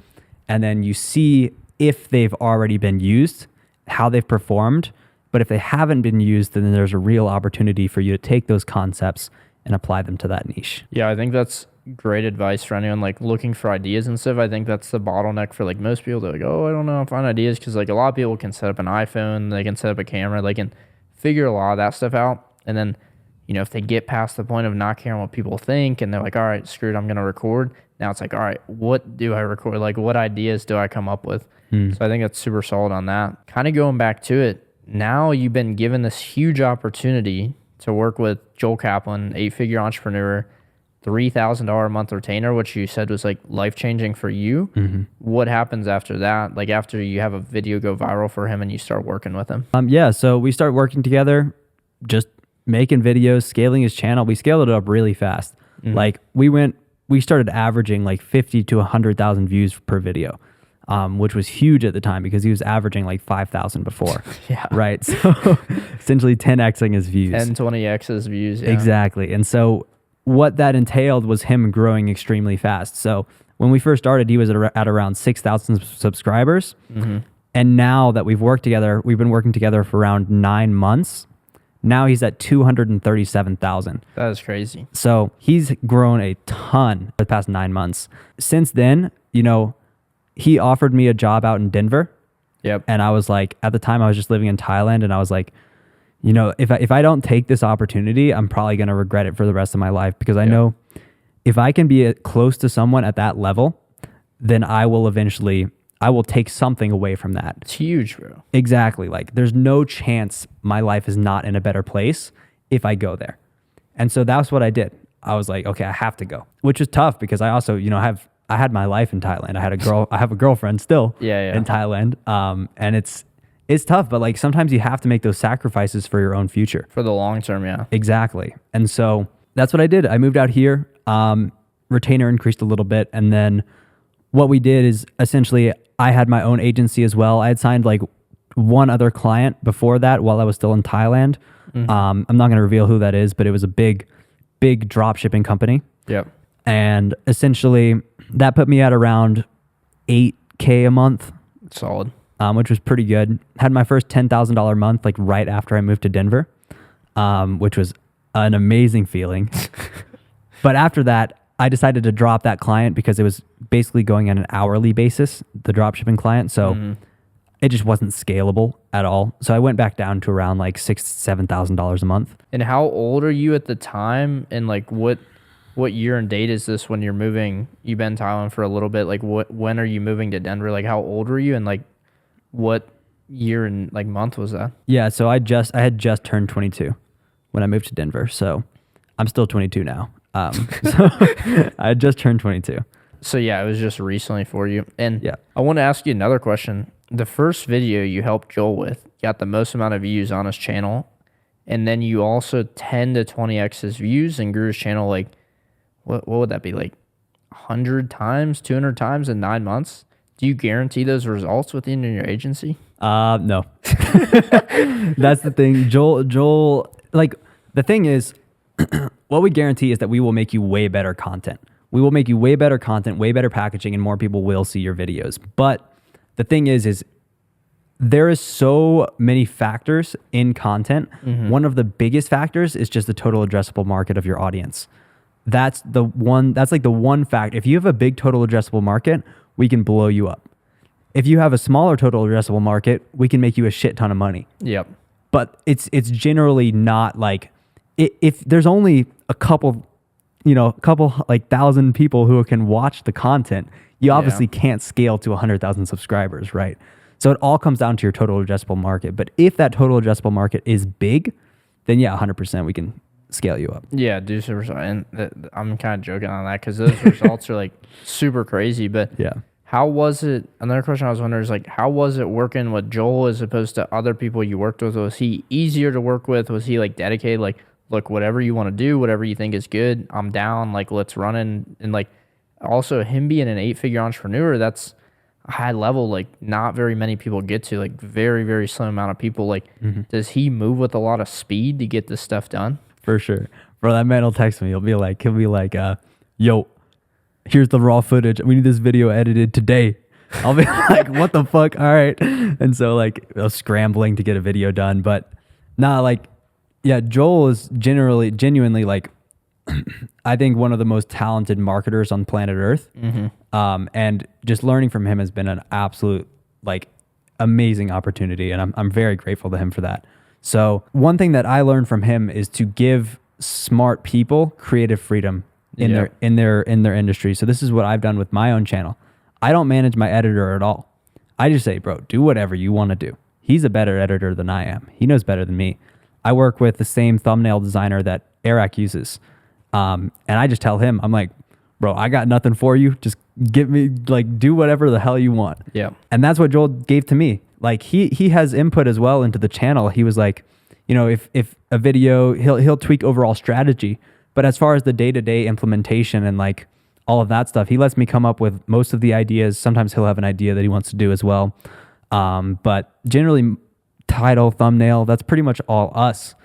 and then you see if they've already been used, how they've performed. But if they haven't been used, then there's a real opportunity for you to take those concepts and apply them to that niche. Yeah, I think that's great advice for anyone like looking for ideas and stuff. I think that's the bottleneck for like most people. They're like, oh, I don't know, find ideas, because like a lot of people can set up an iPhone, they can set up a camera, they can figure a lot of that stuff out. And then, you know, if they get past the point of not caring what people think and they're like, all right, screw it, I'm gonna record. Now it's like, all right, what do I record? Like, what ideas do I come up with? So I think that's super solid on that. Kind of going back to it, now you've been given this huge opportunity to work with Joel Kaplan, 8-figure entrepreneur, $3,000 a month retainer, which you said was like life-changing for you. What happens after that? Like after you have a video go viral for him and you start working with him? Yeah, so we start working together, just making videos, scaling his channel. We scaled it up really fast. Like we started averaging like 50 to 100,000 views per video. Which was huge at the time because he was averaging like 5,000 before. Right. So essentially 10xing his views. 20x his views. Yeah. Exactly. And so what that entailed was him growing extremely fast. So when we first started, he was at around 6,000 subscribers. And now that we've worked together, we've been working together for around 9 months. Now he's at 237,000. That is crazy. So he's grown a ton the past 9 months. Since then, you know, he offered me a job out in Denver. Yep. And I was like, at the time I was just living in Thailand, and I was like, you know, if I don't take this opportunity, I'm probably going to regret it for the rest of my life, because I know if I can be close to someone at that level, then I will take something away from that. It's huge, bro. Exactly. Like there's no chance my life is not in a better place if I go there. And so that's what I did. I was like, okay, I have to go, which is tough because I also, you know, I had my life in Thailand. I have a girlfriend still in Thailand. And it's tough, but like sometimes you have to make those sacrifices for your own future. For the long term, yeah. Exactly. And so that's what I did. I moved out here, retainer increased a little bit. And then what we did is essentially I had my own agency as well. I had signed like one other client before that while I was still in Thailand. I'm not going to reveal who that is, but it was a big drop shipping company. Yep. And essentially that put me at around $8K a month. Solid. Which was pretty good. Had my first $10,000 month like right after I moved to Denver, which was an amazing feeling. But after that, I decided to drop that client because it was basically going on an hourly basis, the dropshipping client. So it just wasn't scalable at all. So I went back down to around like $6,000-$7,000 a month. And how old are you at the time? And like what year and date is this when you're moving? You've been in Thailand for a little bit. Like when are you moving to Denver? Like how old were you? And like what year and like month was that? Yeah. So I had just turned 22 when I moved to Denver. So I'm still 22 now. So I had just turned 22. So yeah, it was just recently for you. And yeah, I want to ask you another question. The first video you helped Joel with got the most amount of views on his channel. And then you also 10 to 20x his views and grew his channel like, what would that be, like 100 times, 200 times in 9 months? Do you guarantee those results within your agency? No. That's the thing. Joel, like the thing is, what we guarantee is that we will make you way better content. We will make you way better content, way better packaging, and more people will see your videos. But the thing is there is so many factors in content. One of the biggest factors is just the total addressable market of your audience. That's like the one fact. If you have a big total addressable market, we can blow you up. If you have a smaller total addressable market, we can make you a shit ton of money. Yep. But it's generally not like, if there's only a couple like 1,000 people who can watch the content, you obviously can't scale to 100,000 subscribers, right? So it all comes down to your total addressable market. But if that total addressable market is big, then yeah, 100% we can scale you up. Yeah, do super. And I'm kind of joking on that because those results are like super crazy. But yeah, how was it? Another question I was wondering is like, how was it working with Joel as opposed to other people you worked with? Was he easier to work with? Was he like dedicated? Like, look, whatever you want to do, whatever you think is good, I'm down. Like, let's run in. And like, also him being an 8-figure entrepreneur, that's a high level. Like, not very many people get to. Like, very, very slim amount of people. Like, does he move with a lot of speed to get this stuff done? For sure. Bro, that man will text me. He'll be like, yo, here's the raw footage. We need this video edited today. I'll be like, what the fuck? All right. And so like I was scrambling to get a video done. But nah, like, yeah, Joel is genuinely like, I think one of the most talented marketers on planet Earth. And just learning from him has been an absolute like amazing opportunity, and I'm very grateful to him for that. So one thing that I learned from him is to give smart people creative freedom in their industry. So this is what I've done with my own channel. I don't manage my editor at all. I just say, bro, do whatever you want to do. He's a better editor than I am. He knows better than me. I work with the same thumbnail designer that Airrack uses. And I just tell him, I'm like, bro, I got nothing for you. Just give me, like, do whatever the hell you want. Yeah. And that's what Joel gave to me. Like, he has input as well into the channel. He was like, you know, if a video, he'll tweak overall strategy. But as far as the day-to-day implementation and like all of that stuff, he lets me come up with most of the ideas. Sometimes he'll have an idea that he wants to do as well. But generally, title, thumbnail, that's pretty much all us.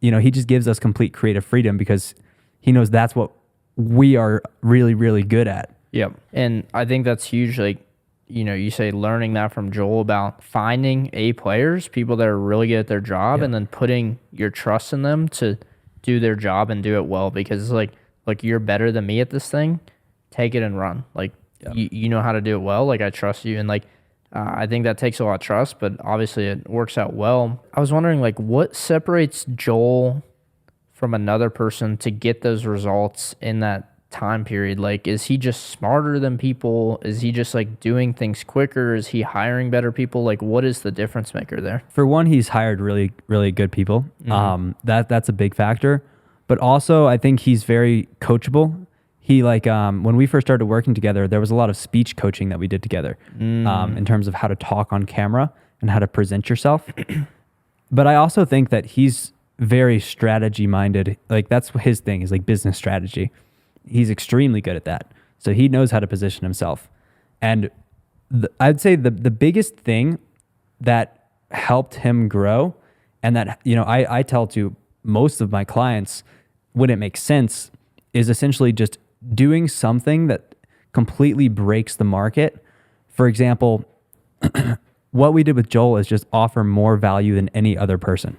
You know, he just gives us complete creative freedom because he knows that's what we are really, really good at. Yep. And I think that's huge. Like, you know, you say learning that from Joel about finding A players, people that are really good at their job, and then putting your trust in them to do their job and do it well. Because it's like you're better than me at this thing, take it and run. Like, you know how to do it well. Like, I trust you. And like, I think that takes a lot of trust, but obviously it works out well. I was wondering, like, what separates Joel from another person to get those results in that time period? Like, is he just smarter than people? Is he just like doing things quicker? Is he hiring better people? Like, what is the difference maker there? For one, he's hired really, really good people. That's a big factor. But also, I think he's very coachable. He like when we first started working together, there was a lot of speech coaching that we did together in terms of how to talk on camera and how to present yourself. But I also think that he's very strategy minded. Like, that's his thing, is like business strategy. He's extremely good at that. So he knows how to position himself. And I'd say the biggest thing that helped him grow, and that, you know, I tell to most of my clients when it makes sense, is essentially just doing something that completely breaks the market. For example, what we did with Joel is just offer more value than any other person.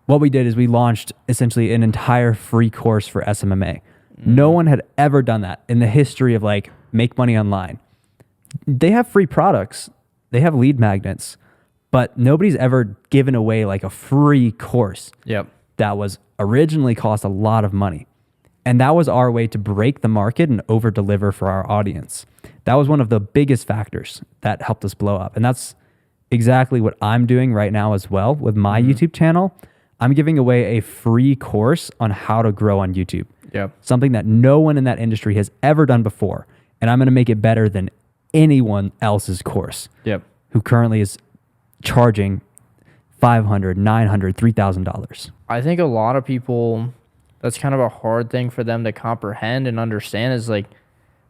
What we did is we launched essentially an entire free course for SMMA. No one had ever done that in the history of like make money online. They have free products, they have lead magnets, but nobody's ever given away like a free course that was originally cost a lot of money. And that was our way to break the market and over deliver for our audience. That was one of the biggest factors that helped us blow up. And that's exactly what I'm doing right now as well with my YouTube channel. I'm giving away a free course on how to grow on YouTube. Something that no one in that industry has ever done before. And I'm going to make it better than anyone else's course who currently is charging $500, $900, $3,000. I think a lot of people, that's kind of a hard thing for them to comprehend and understand, is like,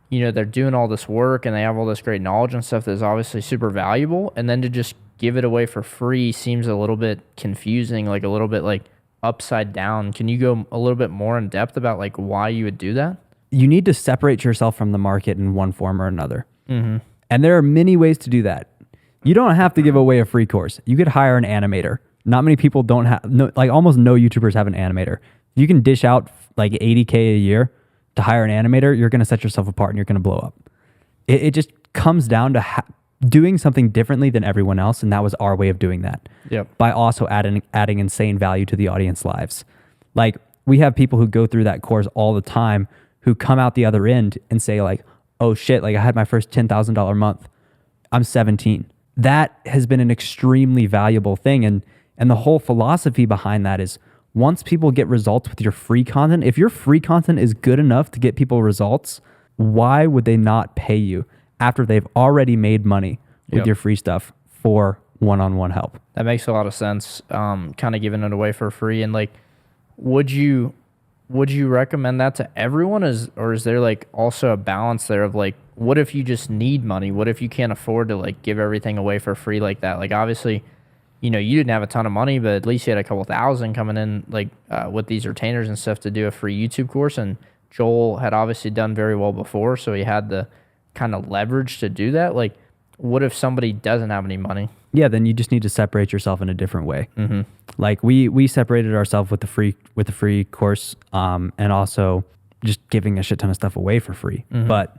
you know, they're doing all this work and they have all this great knowledge and stuff that's obviously super valuable. And then to just give it away for free seems a little bit confusing, like a little bit like upside down. Can you go a little bit more in depth about like why you would do that? You need to separate yourself from the market in one form or another. And there are many ways to do that. You don't have to give away a free course. You could hire an animator. Not many people don't have, like almost no YouTubers have an animator. You can dish out like $80K a year to hire an animator, you're going to set yourself apart and you're going to blow up. It just comes down to doing something differently than everyone else. And that was our way of doing that. By also adding insane value to the audience lives. Like, we have people who go through that course all the time who come out the other end and say like, oh shit, like I had my first $10,000 month. I'm 17. That has been an extremely valuable thing. And the whole philosophy behind that is, once people get results with your free content, if your free content is good enough to get people results, why would they not pay you after they've already made money with your free stuff for one-on-one help? That makes a lot of sense. Kind of giving it away for free. And like, would you recommend that to everyone? Or is there like also a balance there of like, what if you just need money? What if you can't afford to like give everything away for free like that? Like, obviously, you know, you didn't have a ton of money, but at least you had a couple thousand coming in, like with these retainers and stuff to do a free YouTube course. And Joel had obviously done very well before, so he had the kind of leverage to do that. Like, what if somebody doesn't have any money? Yeah, then you just need to separate yourself in a different way. Like we separated ourselves with the free course, and also just giving a shit ton of stuff away for free. But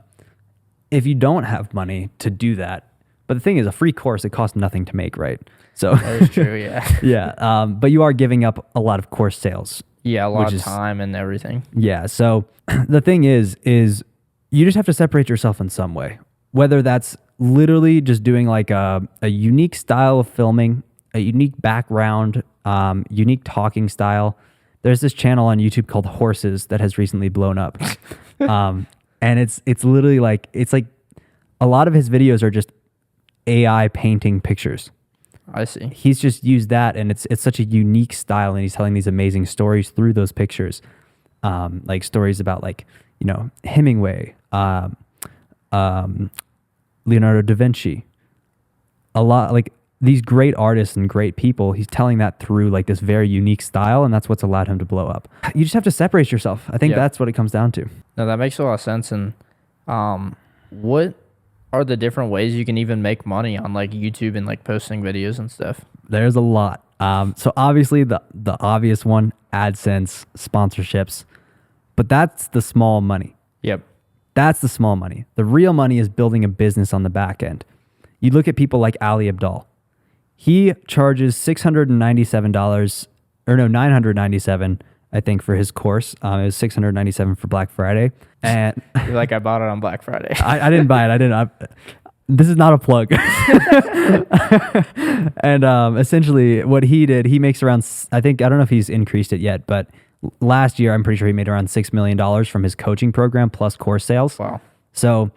if you don't have money to do that, but the thing is, a free course, it costs nothing to make, right? So That is true, yeah. yeah, but you are giving up a lot of course sales. Yeah, a lot Which of is- time and everything. Yeah. So the thing is you just have to separate yourself in some way, whether that's literally just doing like a unique style of filming, a unique background, unique talking style. There's this channel on YouTube called Horses that has recently blown up. And it's literally like, it's like a lot of his videos are just AI painting pictures. I see. He's just used that, and it's such a unique style, and he's telling these amazing stories through those pictures, like stories about like Hemingway, Leonardo da Vinci, a lot like these great artists and great people. He's telling that through like this very unique style, and that's what's allowed him to blow up. You just have to separate yourself. I think Yeah. that's what it comes down to. No, that makes a lot of sense. And what are the different ways you can even make money on like YouTube and like posting videos and stuff? There's a lot. So obviously the obvious one, AdSense, sponsorships, but that's the small money. Yep. That's the small money. The real money is building a business on the back end. You look at people like Ali Abdaal. He charges $697, or no, $997, I think, for his course. It was $697 for Black Friday. And You're like, I bought it on Black Friday. I didn't buy it. This is not a plug. And essentially what he did, he makes around, I don't know if he's increased it yet, but last year, I'm pretty sure he made around $6 million from his coaching program plus course sales. Wow. So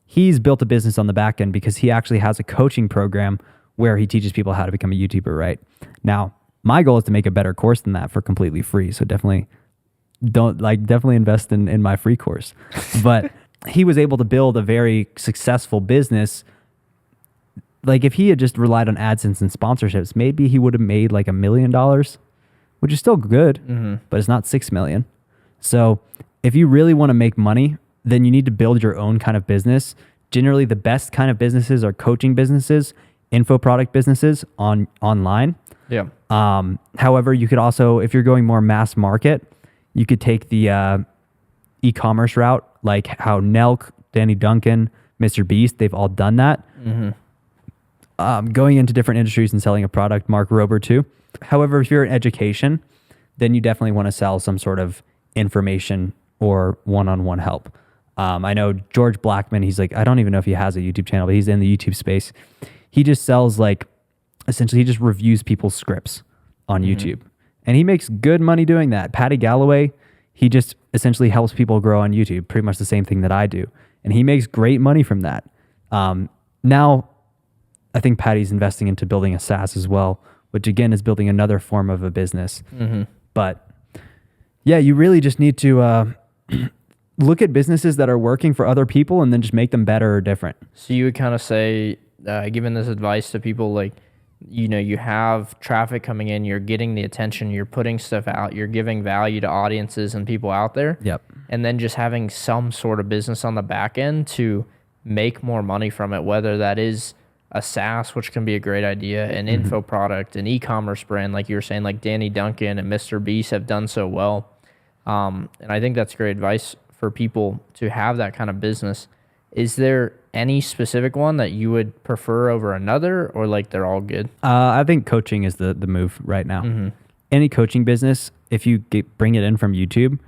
he's built a business on the back end because he actually has a coaching program where he teaches people how to become a YouTuber, right? Now, my goal is to make a better course than that for completely free. So definitely invest in my free course. But he was able to build a very successful business. Like if he had just relied on AdSense and sponsorships, maybe he would have made like $1 million, which is still good, but it's not 6 million. So if you really want to make money, then you need to build your own kind of business. Generally, the best kind of businesses are coaching businesses, info product businesses online. Yeah. However, you could also, if you're going more mass market, you could take the e-commerce route, like how Nelk, Danny Duncan, Mr. Beast, they've all done that. Going into different industries and selling a product, Mark Rober too. However, if you're in education, then you definitely want to sell some sort of information or one-on-one help. I know George Blackman, he's like, I don't even know if he has a YouTube channel, but he's in the YouTube space. He just sells like, essentially he just reviews people's scripts on YouTube. And he makes good money doing that. Patty Galloway, he just essentially helps people grow on YouTube, pretty much the same thing that I do. And he makes great money from that. Now, I think Patty's investing into building a SaaS as well, which again is building another form of a business. But yeah, you really just need to look at businesses that are working for other people and then just make them better or different. So you would kind of say, giving this advice to people, like, you have traffic coming in, you're getting the attention, you're putting stuff out, you're giving value to audiences and people out there. Yep. And then just having some sort of business on the back end to make more money from it, whether that is a SaaS, which can be a great idea, an info product, an e-commerce brand, like you were saying, like Danny Duncan and Mr. Beast have done so well. And I think that's great advice for people to have that kind of business. Is there any specific one that you would prefer over another, or like they're all good? I think coaching is the move right now. Any coaching business, if you bring it in from YouTube,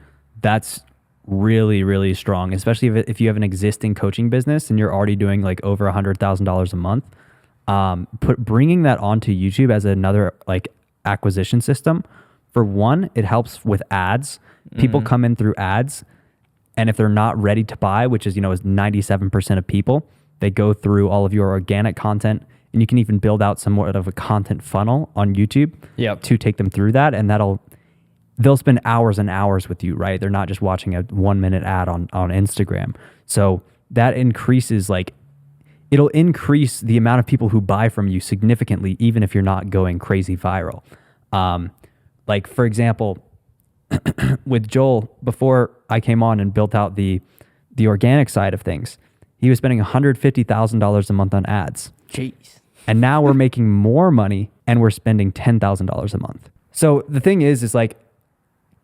that's really, really strong, especially if you have an existing coaching business and you're already doing like over $100,000 a month. Bringing that onto YouTube as another like acquisition system, for one, it helps with ads. People come in through ads, and if they're not ready to buy, which is, is 97% of people, they go through all of your organic content, and you can even build out somewhat of a content funnel on YouTube to take them through that, and they'll spend hours and hours with you, right? They're not just watching a 1-minute ad on Instagram. So that increases, like, it'll increase the amount of people who buy from you significantly, even if you're not going crazy viral. Like, for example, with Joel, before I came on and built out the organic side of things, he was spending $150,000 a month on ads. Jeez. And now we're making more money and we're spending $10,000 a month. So the thing is like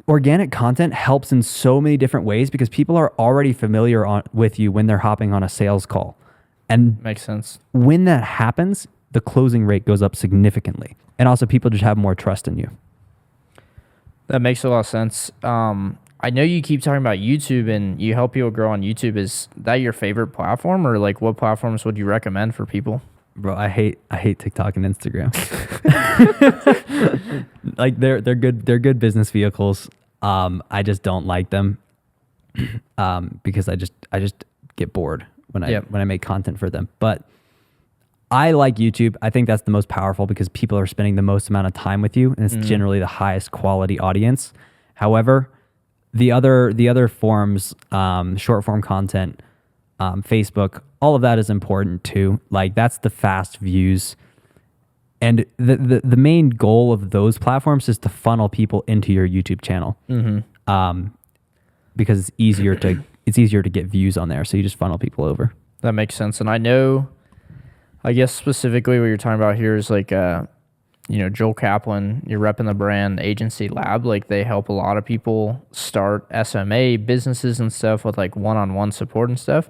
organic content helps in so many different ways because people are already familiar with you when they're hopping on a sales call. And makes sense. When that happens, the closing rate goes up significantly. And also people just have more trust in you. That makes a lot of sense. I know you keep talking about YouTube and you help people grow on YouTube. Is that your favorite platform, or like what platforms would you recommend for people? Bro, I hate TikTok and Instagram. Like they're good business vehicles. I just don't like them because I just get bored when I make content for them. But I like YouTube. I think that's the most powerful because people are spending the most amount of time with you, and it's generally the highest quality audience. However, the other forms, short form content, Facebook, all of that is important too. Like that's the fast views. And the main goal of those platforms is to funnel people into your YouTube channel. Because it's easier to get views on there. So you just funnel people over. That makes sense. And I guess specifically what you're talking about here is like, Joel Kaplan, you're repping the brand Agency Lab. Like they help a lot of people start SMA businesses and stuff with like one-on-one support and stuff.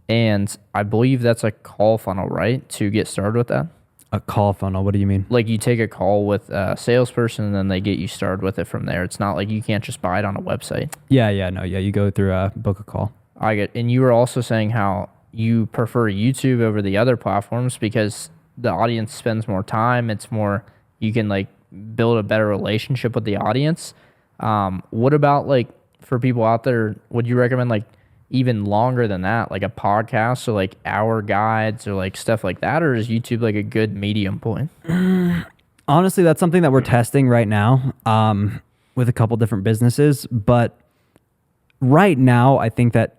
And I believe that's a call funnel, right? To get started with that. A call funnel. What do you mean? Like you take a call with a salesperson and then they get you started with it from there. It's not like you can't just buy it on a website. Yeah. You go through a book a call. And you were also saying how you prefer YouTube over the other platforms because the audience spends more time. It's more, you can like build a better relationship with the audience. What about like for people out there, would you recommend like even longer than that, like a podcast or like hour guides or like stuff like that? Or is YouTube like a good medium point? Honestly, that's something that we're testing right now with a couple different businesses. But right now, I think that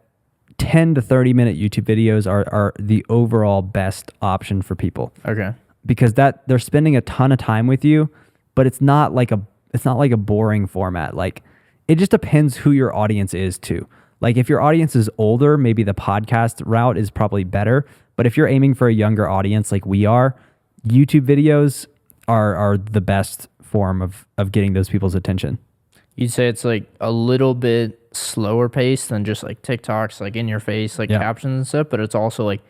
10 to 30 minute YouTube videos are the overall best option for people. Okay. Because they're spending a ton of time with you, but it's not like a boring format. Like it just depends who your audience is too. Like if your audience is older, maybe the podcast route is probably better. But if you're aiming for a younger audience like we are, YouTube videos are the best form of getting those people's attention. You'd say it's like a little bit slower pace than just like TikToks, like in your face, like captions and stuff, but it's also like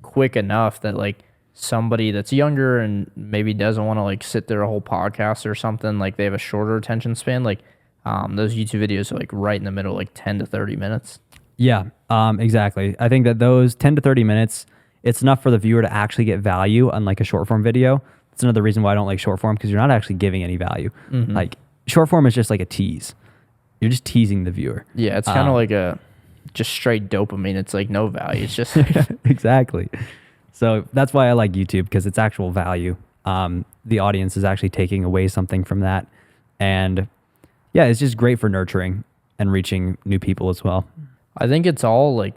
quick enough that like somebody that's younger and maybe doesn't want to like sit there a whole podcast or something, like they have a shorter attention span, like those YouTube videos are like right in the middle, like 10 to 30 minutes. Yeah, exactly. I think that those 10 to 30 minutes, it's enough for the viewer to actually get value, unlike a short form video. That's another reason why I don't like short form, because you're not actually giving any value. Like short form is just like a tease. You're just teasing the viewer. Yeah, it's kind of like just straight dopamine. It's like no value. It's just exactly. So that's why I like YouTube, because it's actual value. The audience is actually taking away something from that. And yeah, it's just great for nurturing and reaching new people as well. I think it's all like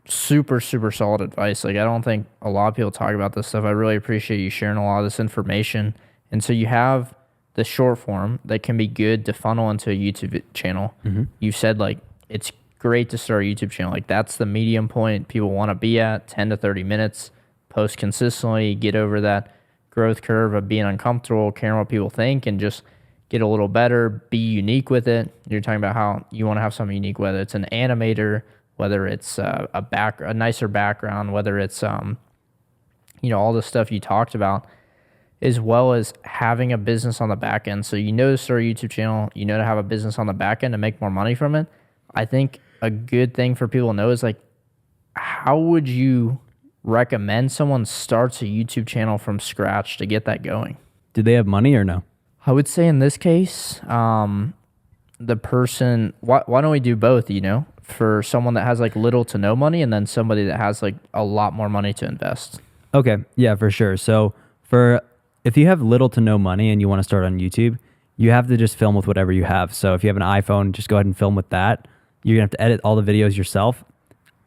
super, super solid advice. Like I don't think a lot of people talk about this stuff. I really appreciate you sharing a lot of this information. And so you have the short form that can be good to funnel into a YouTube channel. You said like it's great to start a YouTube channel. Like that's the medium point people want to be at, 10 to 30 minutes, post consistently, get over that growth curve of being uncomfortable, caring what people think, and just get a little better, be unique with it. You're talking about how you want to have something unique, whether it's an animator, whether it's a nicer background, whether it's all the stuff you talked about, as well as having a business on the back end. So you know to start a YouTube channel, you know to have a business on the back end to make more money from it. I think a good thing for people to know is like, how would you recommend someone starts a YouTube channel from scratch to get that going? Did they have money or no? I would say in this case, the person, why don't we do both, for someone that has like little to no money and then somebody that has like a lot more money to invest? Okay. Yeah, for sure. So if you have little to no money and you want to start on YouTube, you have to just film with whatever you have. So if you have an iPhone, just go ahead and film with that. You're going to have to edit all the videos yourself.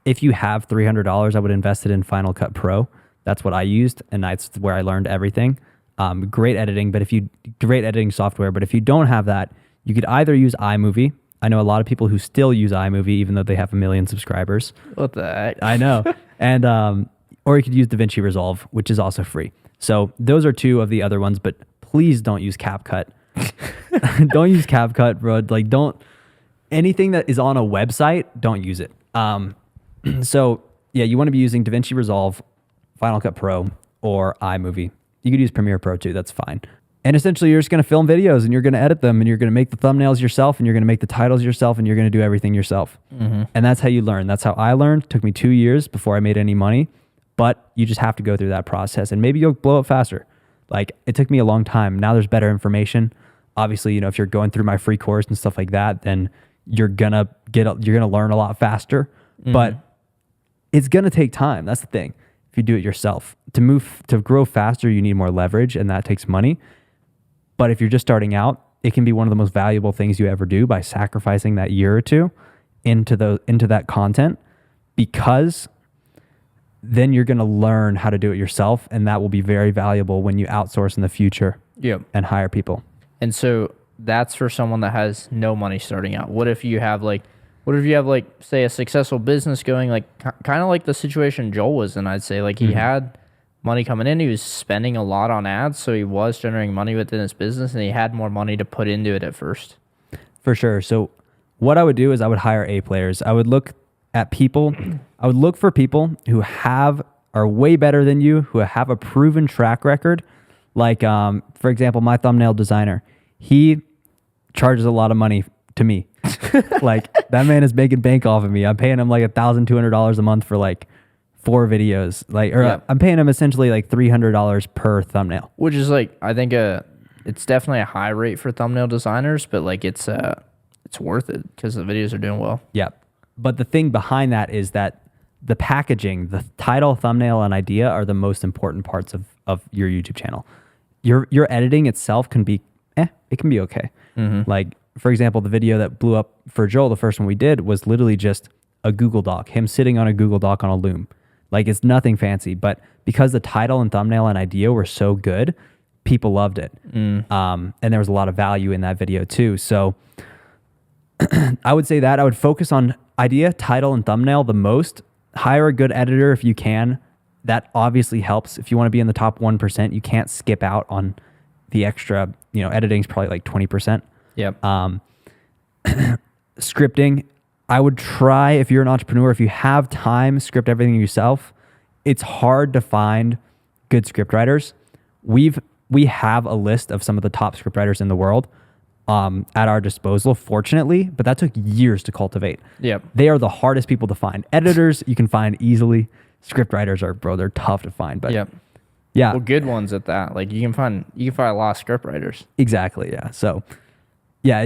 If you have $300, I would invest it in Final Cut Pro. That's what I used, and that's where I learned everything. Great editing software. But if you don't have that, you could either use iMovie. I know a lot of people who still use iMovie, even though they have 1 million subscribers. What the heck? I know. And or you could use DaVinci Resolve, which is also free. So those are two of the other ones, but please don't use CapCut. Don't use CapCut, bro. Like, don't, anything that is on a website, don't use it. So yeah, you want to be using DaVinci Resolve, Final Cut Pro, or iMovie. You could use Premiere Pro too, that's fine. And essentially you're just going to film videos and you're going to edit them and you're going to make the thumbnails yourself and you're going to make the titles yourself and you're going to do everything yourself. And that's how you learn. That's how I learned. It took me 2 years before I made any money, but you just have to go through that process and maybe you'll blow up faster. Like, it took me a long time. Now there's better information. Obviously, you know, if you're going through my free course and stuff like that, then you're going to learn a lot faster, but it's going to take time. That's the thing. If you do it yourself, to grow faster, you need more leverage and that takes money. But if you're just starting out, it can be one of the most valuable things you ever do by sacrificing that year or two into that content, because then you're going to learn how to do it yourself. And that will be very valuable when you outsource in the future and hire people. And so that's for someone that has no money starting out. What if you have say a successful business going, like kind of like the situation Joel was in? I'd say like he had money coming in, he was spending a lot on ads, so he was generating money within his business and he had more money to put into it at first. For sure. So what I would do is I would hire A players. I would look at people. I would look for people who are way better than you, who have a proven track record. Like, for example, my thumbnail designer, he charges a lot of money to me. Like, that man is making bank off of me. I'm paying him like $1,200 a month for like 4 videos. Like, or I'm paying him essentially like $300 per thumbnail. Which is like, I think it's definitely a high rate for thumbnail designers, but like it's worth it because the videos are doing well. Yeah. But the thing behind that is that the packaging, the title, thumbnail, and idea are the most important parts of your YouTube channel. Your editing itself can be, it can be okay. Like, for example, the video that blew up for Joel, the first one we did, was literally just a Google Doc, him sitting on a Google Doc on a loom. Like, it's nothing fancy, but because the title and thumbnail and idea were so good, people loved it. And there was a lot of value in that video too. So I would say that I would focus on idea, title, and thumbnail the most. Hire a good editor if you can. That obviously helps. If you want to be in the top 1%, you can't skip out on the extra, editing is probably like 20%. Yep. Scripting, I would try, if you're an entrepreneur, if you have time, script everything yourself. It's hard to find good script writers. We have a list of some of the top script writers in the world at our disposal, fortunately, but that took years to cultivate. Yep. They are the hardest people to find. Editors you can find easily. Script writers they're tough to find. But yeah. Well, good ones at that. Like you can find a lot of script writers. Exactly. Yeah. So yeah,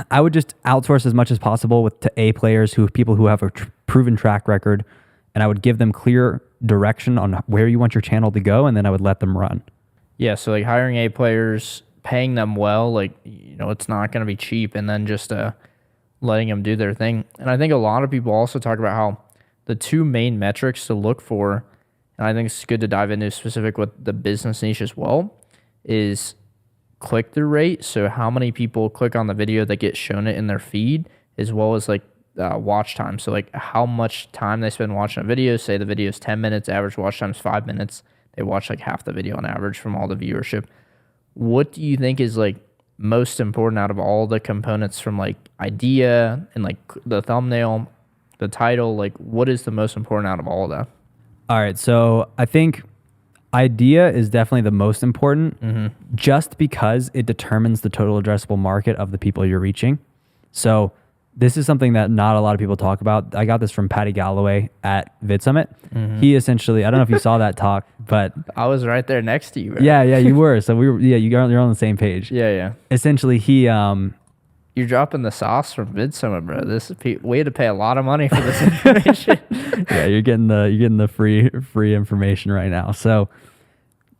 I would just outsource as much as possible to A players, people who have a proven track record, and I would give them clear direction on where you want your channel to go, and then I would let them run. Yeah, so like hiring A players, paying them well, like, it's not going to be cheap, and then just letting them do their thing. And I think a lot of people also talk about how the two main metrics to look for, and I think it's good to dive into specific with the business niche as well, is click-through rate. So how many people click on the video that get shown it in their feed, as well as like watch time. So like how much time they spend watching a video. Say the video is 10 minutes, average watch time is 5 minutes. They watch like half the video on average from all the viewership. What do you think is like most important out of all the components, from like idea and like the thumbnail, the title? Like, what is the most important out of all of that? All right. So I think idea is definitely the most important, just because it determines the total addressable market of the people you're reaching. So this is something that not a lot of people talk about. I got this from Patty Galloway at Vid Summit. He essentially, I don't know if you saw that talk, but I was right there next to you, bro. Yeah, you were. So you're on the same page. Yeah. Essentially, you're dropping the sauce from Vid Summit, bro. This is we had to pay a lot of money for this information. Yeah, you're getting the free information right now. So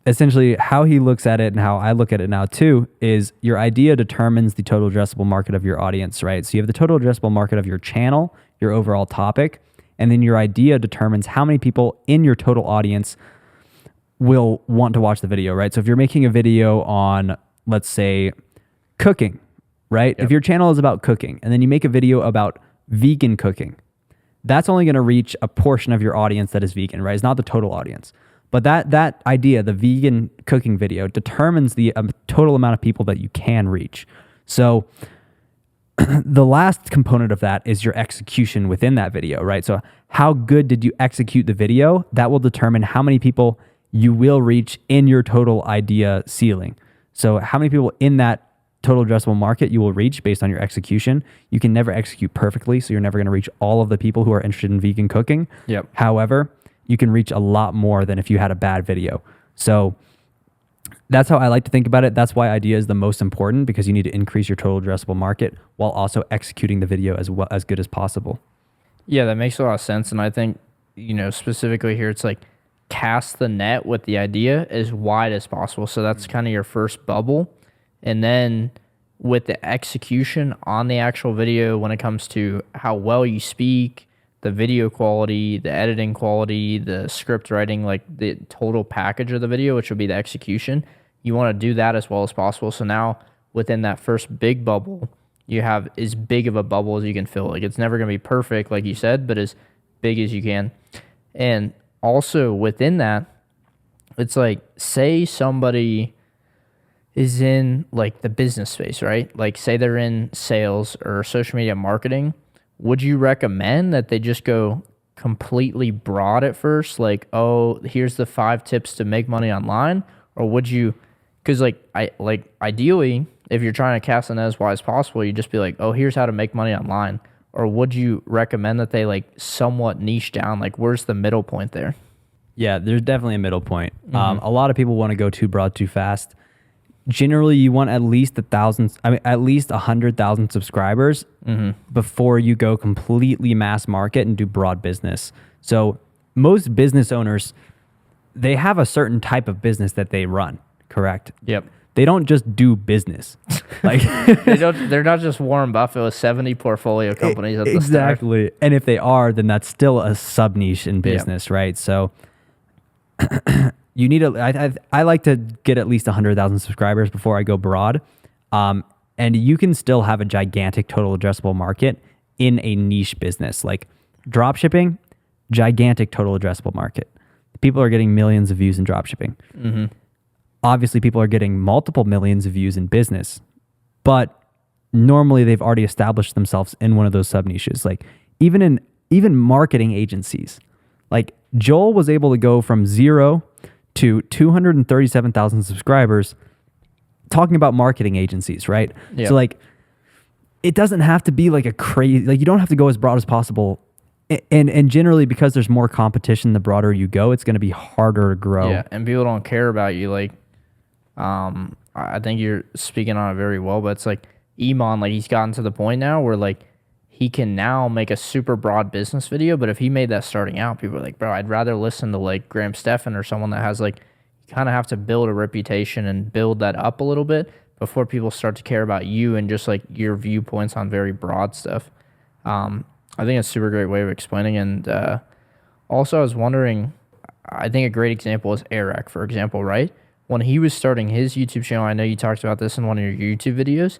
essentially, how he looks at it and how I look at it now too is your idea determines the total addressable market of your audience, right? So you have the total addressable market of your channel, your overall topic, and then your idea determines how many people in your total audience will want to watch the video, right? So if you're making a video on, let's say, cooking, right? Yep. If your channel is about cooking and then you make a video about vegan cooking, that's only going to reach a portion of your audience that is vegan, right? It's not the total audience. But that idea, the vegan cooking video, determines the total amount of people that you can reach. So the last component of that is your execution within that video, right? So how good did you execute the video? That will determine how many people you will reach in your total idea ceiling. So how many people in that total addressable market you will reach based on your execution. You can never execute perfectly, so you're never going to reach all of the people who are interested in vegan cooking. Yep. However, you can reach a lot more than if you had a bad video. So that's how I like to think about it. That's why idea is the most important, because you need to increase your total addressable market while also executing the video as good as possible. Yeah, that makes a lot of sense. And I think, specifically here, it's like cast the net with the idea as wide as possible. So that's kind of your first bubble. And then with the execution on the actual video, when it comes to how well you speak, the video quality, the editing quality, the script writing, like the total package of the video, which would be the execution, you want to do that as well as possible. So now within that first big bubble, you have as big of a bubble as you can fill. Like it's never going to be perfect, like you said, but as big as you can. And also within that, it's like, say somebody is in like the business space, right? Like say they're in sales or social media marketing. Would you recommend that they just go completely broad at first? Like, oh, here's the 5 tips to make money online? Or would you, because ideally, if you're trying to cast the net as wide as possible, you just be like, oh, here's how to make money online. Or would you recommend that they like somewhat niche down? Like, where's the middle point there? Yeah, there's definitely a middle point. A lot of people want to go too broad too fast. Generally, you want at least 100,000 subscribers before you go completely mass market and do broad business. So most business owners, they have a certain type of business that they run, correct? Yep. They don't just do business. Like they're not just Warren Buffett with 70 portfolio companies at the start. Exactly. And if they are, then that's still a sub niche in business, right? So you need I like to get at least 100,000 subscribers before I go broad. And you can still have a gigantic total addressable market in a niche business. Like drop shipping, gigantic total addressable market. People are getting millions of views in drop shipping. Obviously, people are getting multiple millions of views in business, but normally they've already established themselves in one of those sub niches. Like even marketing agencies, like Joel was able to go from 0 to 237,000 subscribers talking about marketing agencies, right? Yeah. So like, it doesn't have to be like a crazy, like you don't have to go as broad as possible. And generally, because there's more competition, the broader you go, it's going to be harder to grow. Yeah, and people don't care about you. Like, I think you're speaking on it very well, but it's like Iman, like he's gotten to the point now where like he can now make a super broad business video, but if he made that starting out, people are like, bro, I'd rather listen to like Graham Stephan or someone that has like, you kind of have to build a reputation and build that up a little bit before people start to care about you and just like your viewpoints on very broad stuff. I think it's a super great way of explaining. And also I was wondering, I think a great example is Airrack, for example, right? When he was starting his YouTube channel, I know you talked about this in one of your YouTube videos,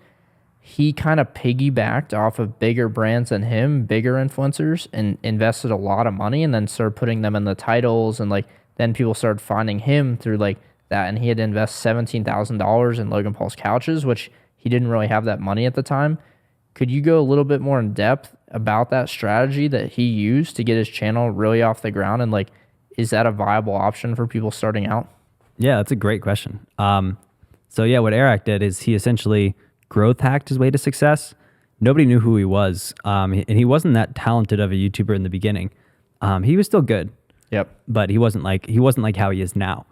he kind of piggybacked off of bigger brands than him, bigger influencers, and invested a lot of money and then started putting them in the titles. And like then people started finding him through like that. And he had to invest $17,000 in Logan Paul's couches, which he didn't really have that money at the time. Could you go a little bit more in depth about that strategy that he used to get his channel really off the ground? And like, is that a viable option for people starting out? Yeah, that's a great question. So yeah, what Airrack did is he essentially growth hacked his way to success. Nobody knew who he was. And he wasn't that talented of a YouTuber in the beginning. He was still good. Yep. But he wasn't like how he is now.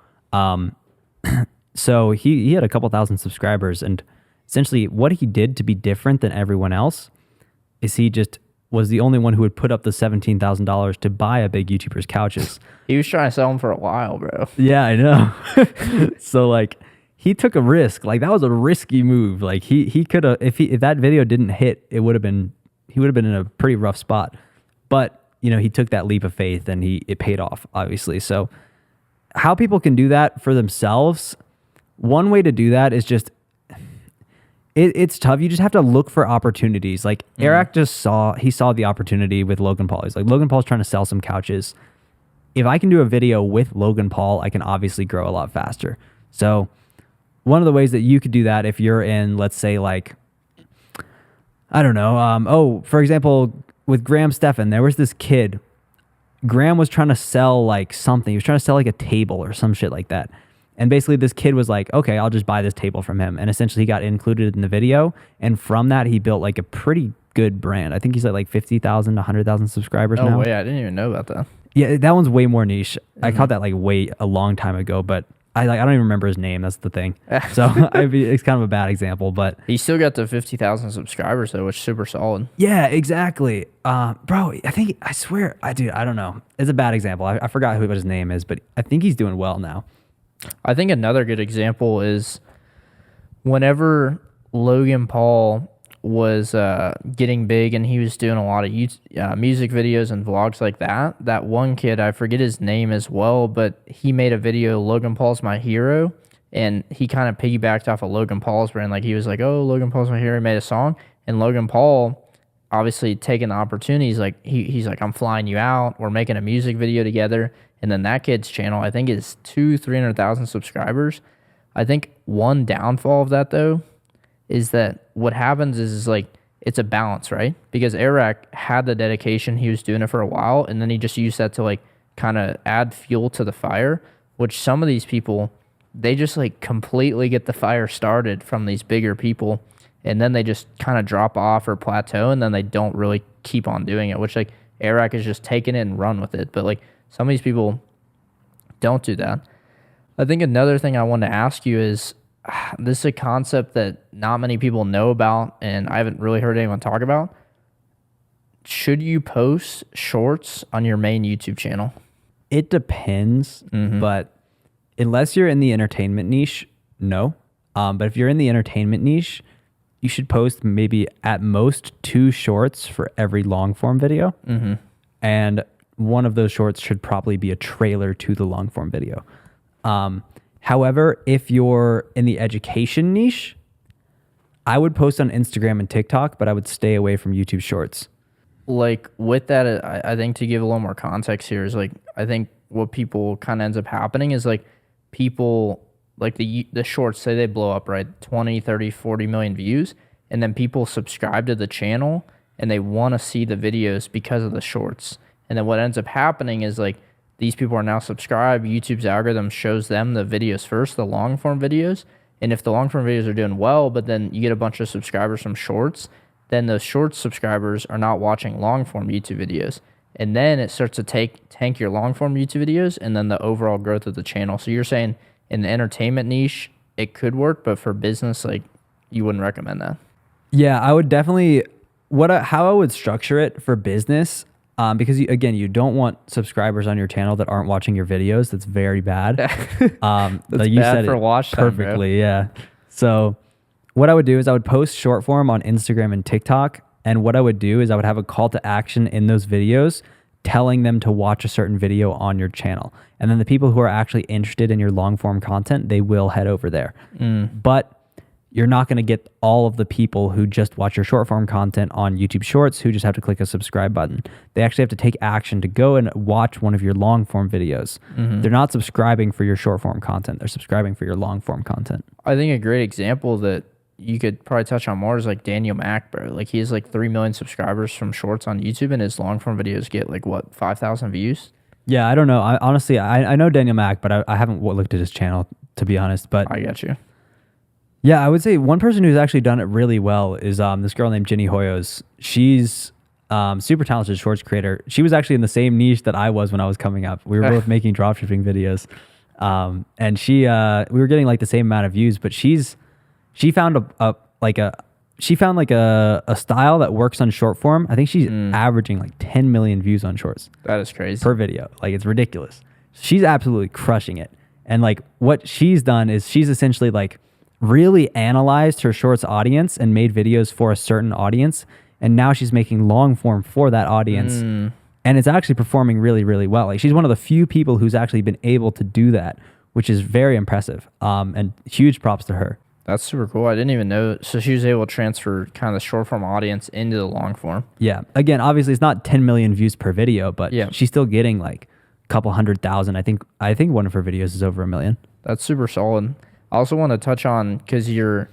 So he had a couple thousand subscribers, and essentially what he did to be different than everyone else is he just was the only one who would put up the $17,000 to buy a big YouTuber's couches. He was trying to sell them for a while, bro. Yeah, I know. So like he took a risk. Like that was a risky move. Like he could have, if that video didn't hit, he would have been in a pretty rough spot. But he took that leap of faith and it paid off, obviously. So how people can do that for themselves, one way to do that is just, It's tough. You just have to look for opportunities. Like Airrack he saw the opportunity with Logan Paul. He's like, Logan Paul's trying to sell some couches. If I can do a video with Logan Paul, I can obviously grow a lot faster. So one of the ways that you could do that if you're in, let's say like, I don't know. For example, with Graham Stephan, there was this kid. Graham was trying to sell like something. He was trying to sell like a table or some shit like that. And basically this kid was like, okay, I'll just buy this table from him. And essentially he got included in the video. And from that, he built like a pretty good brand. I think he's at like 50,000 to 100,000 subscribers now. Oh, wait, I didn't even know about that. Yeah, that one's way more niche. I caught that like a long time ago, but I don't even remember his name. That's the thing. So it's kind of a bad example, but He still got to 50,000 subscribers though, which is super solid. yeah, exactly. Bro, I swear, I don't know. It's a bad example. I forgot what his name is, but I think he's doing well now. I think another good example is whenever Logan Paul was getting big and he was doing a lot of music videos and vlogs like that. That one kid, I forget his name as well, but he made a video, Logan Paul's my hero, and he kind of piggybacked off of Logan Paul's brand. Like he was like, oh, Logan Paul's my hero. He made a song, and Logan Paul obviously taking the opportunity. He's like, he's like, I'm flying you out. We're making a music video together. And then that kid's channel, I think, is 300,000 subscribers. I think one downfall of that, though, is that what happens is like, it's a balance, right? Because Airrack had the dedication. He was doing it for a while, and then he just used that to like kind of add fuel to the fire, which some of these people, they just like completely get the fire started from these bigger people, and then they just kind of drop off or plateau, and then they don't really keep on doing it, which like Airrack is just taking it and run with it. But like some of these people don't do that. I think another thing I wanted to ask you is, this is a concept that not many people know about, and I haven't really heard anyone talk about. Should you post shorts on your main YouTube channel? It depends, but unless you're in the entertainment niche, no. But if you're in the entertainment niche, you should post maybe at most 2 shorts for every long form video. And one of those shorts should probably be a trailer to the long form video. However, if you're in the education niche, I would post on Instagram and TikTok, but I would stay away from YouTube Shorts. Like with that, I think to give a little more context here is like, I think what people kind of ends up happening is like people, like the shorts, say they blow up, right? 20, 30, 40 million views. And then people subscribe to the channel and they want to see the videos because of the shorts. And then what ends up happening is like, these people are now subscribed. YouTube's algorithm shows them the videos first, the long form videos. And if the long form videos are doing well, but then you get a bunch of subscribers from shorts, then those short subscribers are not watching long form YouTube videos. And then it starts to tank your long form YouTube videos and then the overall growth of the channel. So you're saying in the entertainment niche, it could work, but for business, like you wouldn't recommend that. Yeah, I would definitely, how I would structure it for business, because you don't want subscribers on your channel that aren't watching your videos. That's very bad. That's like you bad said for it watch time, perfectly. Yeah. So what I would do is I would post short form on Instagram and TikTok. And what I would do is I would have a call to action in those videos telling them to watch a certain video on your channel. And then the people who are actually interested in your long form content, they will head over there. But you're not going to get all of the people who just watch your short form content on YouTube Shorts who just have to click a subscribe button. They actually have to take action to go and watch one of your long form videos. They're not subscribing for your short form content. They're subscribing for your long form content. I think a great example that you could probably touch on more is like Daniel Mack, bro. Like he has like 3 million subscribers from shorts on YouTube, and his long form videos get like what, 5,000 views? Yeah, I don't know. Honestly, I know Daniel Mack, but I haven't looked at his channel, to be honest. But I got you. Yeah, I would say one person who's actually done it really well is this girl named Ginny Hoyos. She's super talented shorts creator. She was actually in the same niche that I was when I was coming up. We were both making dropshipping videos, and we were getting like the same amount of views. But she found a style that works on short form. I think she's averaging like 10 million views on shorts. That is crazy. Per video. Like it's ridiculous. She's absolutely crushing it. And like what she's done is she's essentially like really analyzed her shorts audience and made videos for a certain audience. And now she's making long form for that audience. And it's actually performing really, really well. Like she's one of the few people who's actually been able to do that, which is very impressive. And huge props to her. That's super cool. I didn't even know. So she was able to transfer kind of the short form audience into the long form. Yeah. Again, obviously it's not 10 million views per video, but Yeah. she's still getting like a couple 100,000. I think one of her videos is over 1 million. That's super solid. I also want to touch on, because your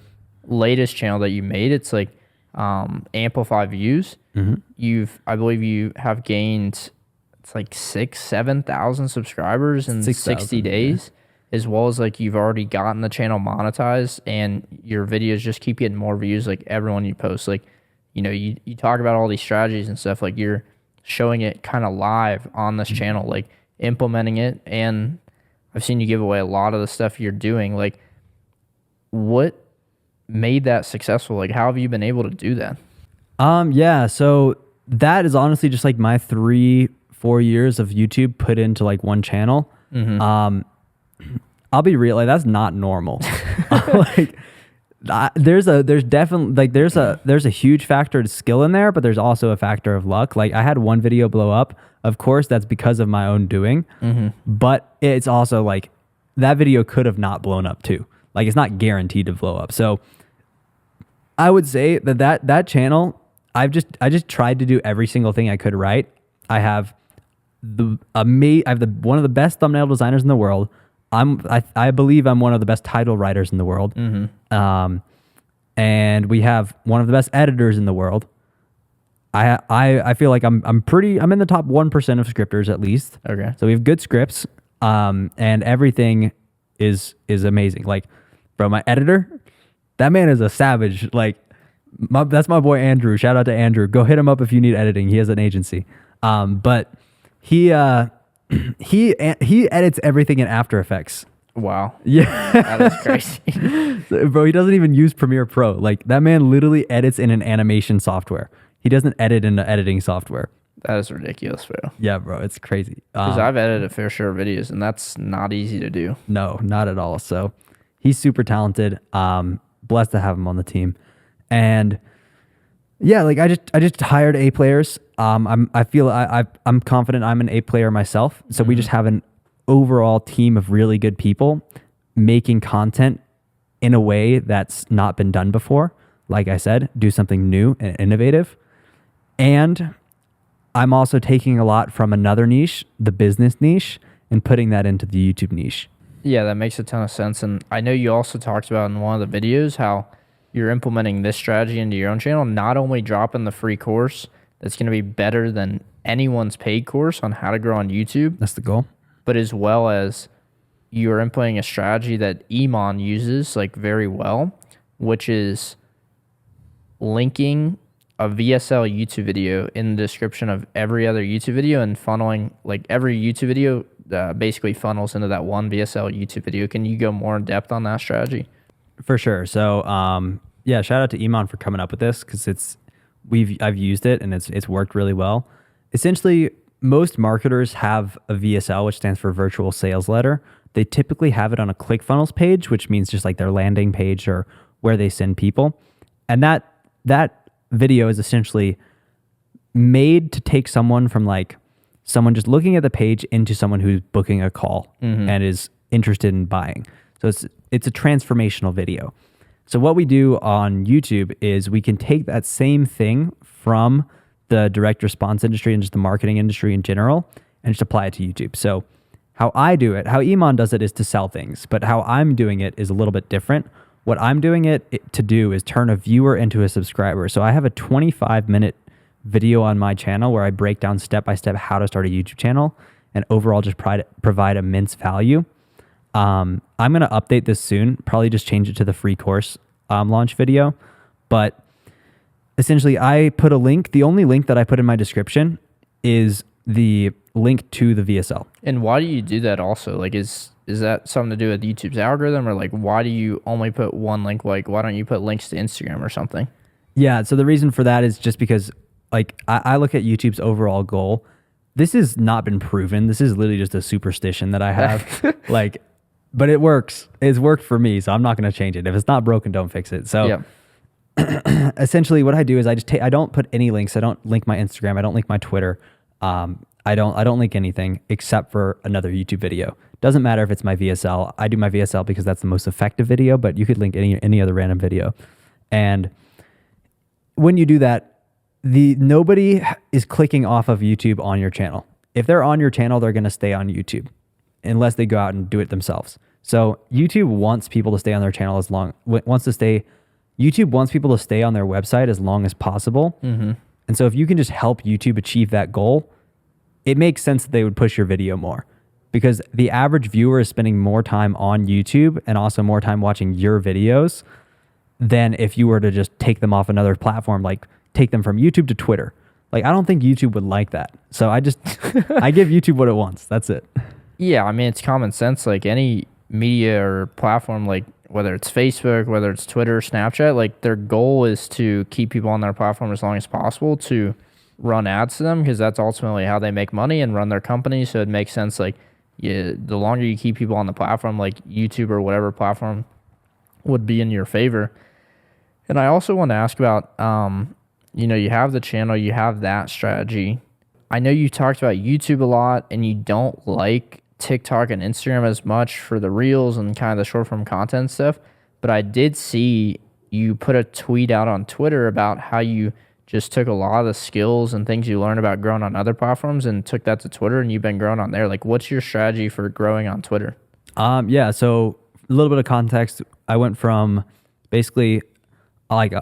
latest channel that you made, it's like amplify views. I believe you have gained, it's like 7,000 subscribers in 60 days. As well as like you've already gotten the channel monetized, and your videos just keep getting more views like everyone you post. Like, you know, you talk about all these strategies and stuff, like you're showing it kind of live on this channel, like implementing it. And I've seen you give away a lot of the stuff you're doing. Like, what made that successful? Like, how have you been able to do that? Yeah, so that is honestly just like my 3-4 years of YouTube put into like one channel. I'll be real, like that's not normal. Like there's definitely like there's a huge factor to skill in there, but there's also a factor of luck. Like I had one video blow up. Of course, that's because of my own doing, but it's also like that video could have not blown up too. Like it's not guaranteed to blow up. So I would say that channel, I just tried to do every single thing I could right. I have one of the best thumbnail designers in the world. I believe I'm one of the best title writers in the world. And we have one of the best editors in the world. I feel like I'm in the top 1% of scripters at least. Okay. So we have good scripts. And everything is amazing. Like bro, my editor, that man is a savage. Like that's my boy Andrew. Shout out to Andrew. Go hit him up if you need editing. He has an agency. But he edits everything in After Effects. Wow. Yeah. That is crazy. Bro, he doesn't even use Premiere Pro. Like that man literally edits in an animation software. He doesn't edit in the editing software. That is ridiculous, bro. Yeah, bro, it's crazy. Because I've edited a fair share of videos, and that's not easy to do. No, not at all. So he's super talented. Blessed to have him on the team. And yeah, like I just hired A players. I'm confident I'm an A player myself. So we just have an overall team of really good people making content in a way that's not been done before. Like I said, do something new and innovative. And I'm also taking a lot from another niche, the business niche, and putting that into the YouTube niche. Yeah, that makes a ton of sense. And I know you also talked about in one of the videos how you're implementing this strategy into your own channel, not only dropping the free course that's going to be better than anyone's paid course on how to grow on YouTube. That's the goal. But as well as you're implementing a strategy that Iman uses like very well, which is linking a VSL YouTube video in the description of every other YouTube video and funneling, like every YouTube video basically funnels into that one VSL YouTube video. Can you go more in depth on that strategy? For sure. So, yeah, shout out to Iman for coming up with this because I've used it and it's worked really well. Essentially, most marketers have a VSL, which stands for virtual sales letter. They typically have it on a ClickFunnels page, which means just like their landing page or where they send people. And that video is essentially made to take someone from like someone just looking at the page into someone who's booking a call and is interested in buying. So it's a transformational video. So what we do on YouTube is we can take that same thing from the direct response industry and just the marketing industry in general and just apply it to YouTube. So how I do it, how Iman does it is to sell things, but how I'm doing it is a little bit different. What I'm doing it to do is turn a viewer into a subscriber. So I have a 25-minute video on my channel where I break down step-by-step how to start a YouTube channel and overall just provide immense value. I'm going to update this soon, probably just change it to the free course launch video. But essentially, I put a link. The only link that I put in my description is the link to the VSL. And why do you do that also? Like, is that something to do with YouTube's algorithm, or like why do you only put one link? Like, why don't you put links to Instagram or something? Yeah, so the reason for that is just because like I look at YouTube's overall goal. This has not been proven. This is literally just a superstition that I have. But it works. It's worked for me, so I'm not going to change it. If it's not broken, don't fix it. So essentially what I do is I don't put any links. I don't link my Instagram. I don't link my Twitter. I don't link anything except for another YouTube video. Doesn't matter if it's my VSL. I do my VSL because that's the most effective video, but you could link any other random video. And when you do that, nobody is clicking off of YouTube on your channel. If they're on your channel, they're going to stay on YouTube unless they go out and do it themselves. So YouTube wants people to stay on their channel YouTube wants people to stay on their website as long as possible. Mm-hmm. And so if you can just help YouTube achieve that goal, it makes sense that they would push your video more, because the average viewer is spending more time on YouTube and also more time watching your videos than if you were to just take them off another platform, like take them from YouTube to Twitter. Like, I don't think YouTube would like that. So I give YouTube what it wants. That's it. Yeah, I mean, it's common sense. Like any media or platform, like whether it's Facebook, whether it's Twitter, Snapchat, like their goal is to keep people on their platform as long as possible to run ads to them, because that's ultimately how they make money and run their company. So it makes sense, like, the longer you keep people on the platform, like YouTube or whatever platform, would be in your favor. And I also want to ask about, you have the channel, you have that strategy. I know you talked about YouTube a lot and you don't like TikTok and Instagram as much for the reels and kind of the short form content stuff, but I did see you put a tweet out on Twitter about how you just took a lot of the skills and things you learned about growing on other platforms and took that to Twitter, and you've been growing on there. Like, what's your strategy for growing on Twitter? Yeah. So a little bit of context. I went from basically like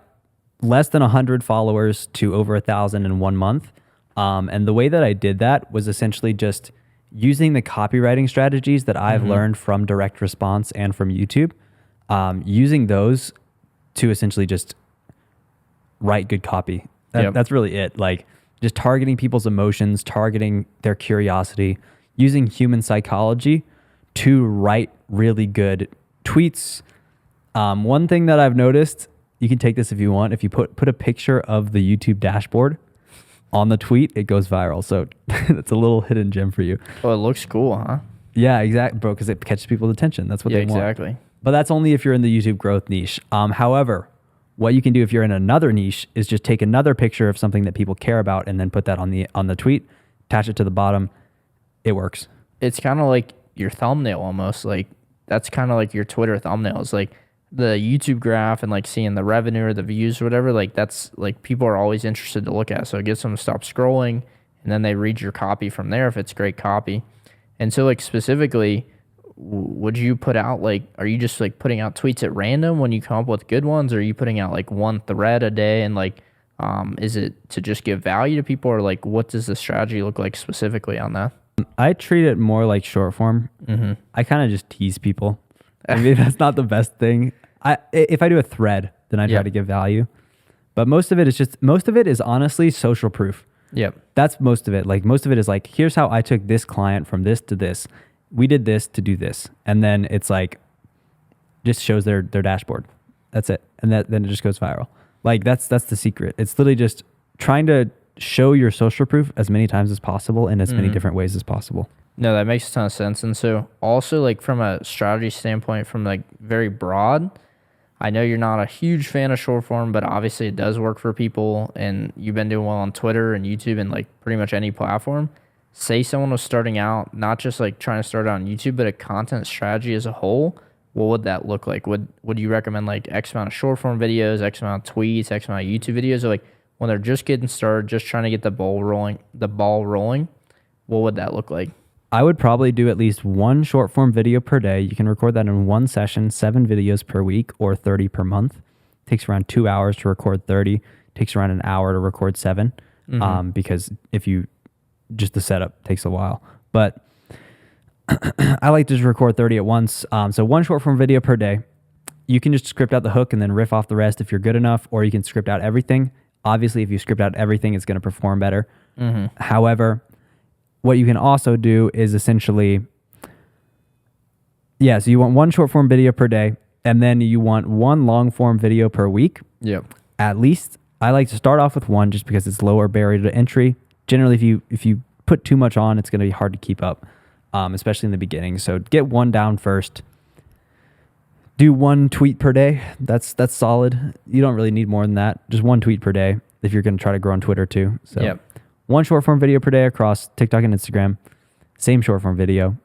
less than 100 followers to over 1,000 in 1 month. And the way that I did that was essentially just using the copywriting strategies that I've learned from direct response and from YouTube, using those to essentially just write good copy. That's really it. Like, just targeting people's emotions, targeting their curiosity, using human psychology to write really good tweets. One thing that I've noticed, you can take this if you want, if you put a picture of the YouTube dashboard on the tweet, it goes viral. So that's a little hidden gem for you. Oh, it looks cool, huh? Yeah, exactly, bro, because it catches people's attention. That's what they want. Exactly. But that's only if you're in the YouTube growth niche. However, what you can do if you're in another niche is just take another picture of something that people care about and then put that on the tweet, attach it to the bottom. It works. It's kind of like your thumbnail almost. Like, that's kind of like your Twitter thumbnails. Like the YouTube graph and like seeing the revenue or the views or whatever, like that's like people are always interested to look at. So it gets them to stop scrolling, and then they read your copy from there if it's great copy. And so, like, specifically, would you put out, like, are you just like putting out tweets at random when you come up with good ones, or are you putting out like one thread a day, and like is it to just give value to people, or like what does the strategy look like specifically on that? I treat it more like short form. I kind of just tease people. I mean, that's not the best thing. If I do a thread, then I try to give value, but most of it is honestly social proof. Yep. That's most of it. Like, most of it is like, here's how I took this client from this to this. We did this to do this. And then it's like, just shows their dashboard. That's it. And then it just goes viral. Like, that's the secret. It's literally just trying to show your social proof as many times as possible in as many different ways as possible. No, that makes a ton of sense. And so also, like, from a strategy standpoint, from like very broad, I know you're not a huge fan of short form, but obviously it does work for people, and you've been doing well on Twitter and YouTube and like pretty much any platform. Say someone was starting out, not just like trying to start out on YouTube, but a content strategy as a whole, what would that look like? Would you recommend like X amount of short form videos, X amount of tweets, X amount of YouTube videos, or like when they're just getting started, just trying to get the ball rolling, what would that look like? I would probably do at least one short form video per day. You can record that in one session, 7 videos per week or 30 per month. It takes around 2 hours to record 30. It takes around an hour to record 7. Because the setup takes a while. But I like to just record 30 at once. So one short form video per day. You can just script out the hook and then riff off the rest if you're good enough, or you can script out everything. Obviously, if you script out everything, it's going to perform better. However, what you can also do is essentially, so you want one short form video per day, and then you want one long form video per week. Yep. At least. I like to start off with one just because it's lower barrier to entry. Generally, if you put too much on, it's going to be hard to keep up, especially in the beginning. So get one down first. Do one tweet per day. That's solid. You don't really need more than that. Just one tweet per day if you're going to try to grow on Twitter too. So one short form video per day across TikTok and Instagram. Same short form video,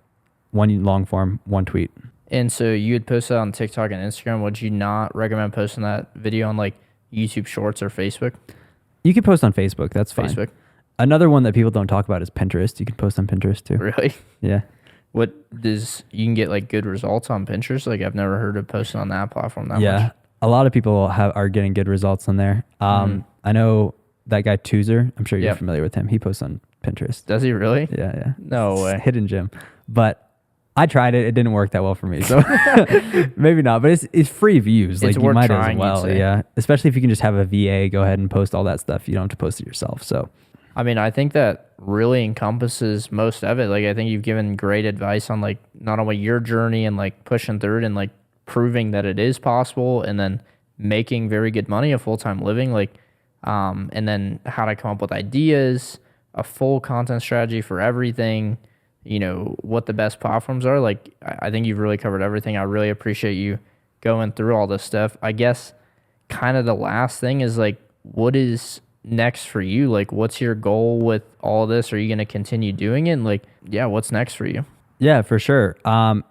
one long form, one tweet. And so you would post that on TikTok and Instagram. Would you not recommend posting that video on like YouTube Shorts or Facebook? You can post on Facebook. That's fine. Facebook. Another one that people don't talk about is Pinterest. You can post on Pinterest too. Really? Yeah. You can get like good results on Pinterest? Like I've never heard of posting on that platform that Yeah. much. A lot of people are getting good results on there. I know that guy Toozer. I'm sure you're familiar with him. He posts on Pinterest. Does he really? Yeah. No way. Hidden gem. But I tried it. It didn't work that well for me. So maybe not. But it's free views. It's Like you worth might trying, as well. you'd say. Yeah. Especially if you can just have a VA go ahead and post all that stuff. You don't have to post it yourself. So I mean, I think that really encompasses most of it. Like, I think you've given great advice on like not only your journey and like pushing through it and like proving that it is possible, and then making very good money, a full-time living, like, and then how to come up with ideas, a full content strategy for everything, you know, what the best platforms are. Like, I think you've really covered everything. I really appreciate you going through all this stuff. I guess kind of the last thing is like, what is next for you? Like, what's your goal with all this? Are you going to continue doing it? And like, yeah, what's next for you? yeah, for sure.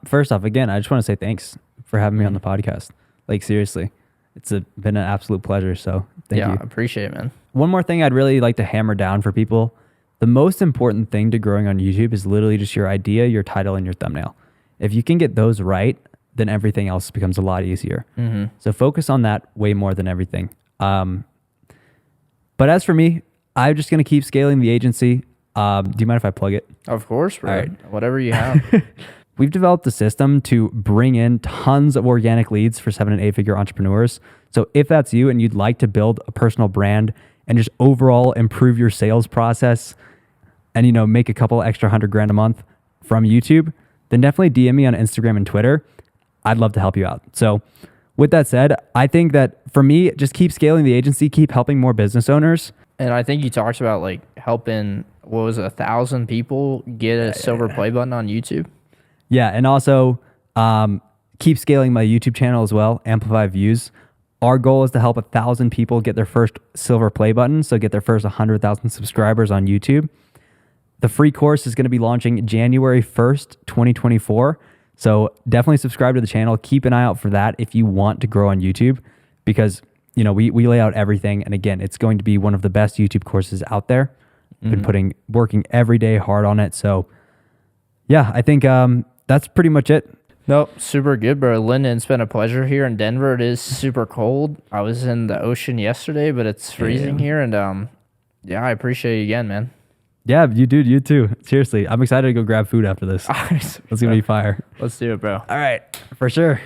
First off, again, I just want to say thanks for having me on the podcast. Like seriously, it's been an absolute pleasure. So thank you. I appreciate it, man. One more thing I'd really like to hammer down for people. The most important thing to growing on YouTube is literally just your idea, your title, and your thumbnail. If you can get those right, then everything else becomes a lot easier. So focus on that way more than everything. But as for me, I'm just going to keep scaling the agency. Do you mind if I plug it? Of course, bro. All right. Whatever you have. We've developed a system to bring in tons of organic leads for 7 and 8 figure entrepreneurs. So if that's you and you'd like to build a personal brand and just overall improve your sales process and, you know, make a couple extra $100,000 a month from YouTube, then definitely DM me on Instagram and Twitter. I'd love to help you out. So with that said, I think that for me, just keep scaling the agency, keep helping more business owners. And I think you talked about like helping, what was it, 1,000 people get a silver play button on YouTube? Yeah, and also keep scaling my YouTube channel as well, amplify views. Our goal is to help 1,000 people get their first silver play button, so get their first 100,000 subscribers on YouTube. The free course is going to be launching January 1st, 2024. So definitely subscribe to the channel. Keep an eye out for that if you want to grow on YouTube, because you know we lay out everything. And again, it's going to be one of the best YouTube courses out there. Been working every day hard on it. So yeah, I think that's pretty much it. Nope, super good, bro. Linden, it's been a pleasure here in Denver. It is super cold. I was in the ocean yesterday, but it's freezing here. And yeah, I appreciate you again, man. Yeah, you too. Seriously, I'm excited to go grab food after this. It's going to be fire. Let's do it, bro. All right, for sure.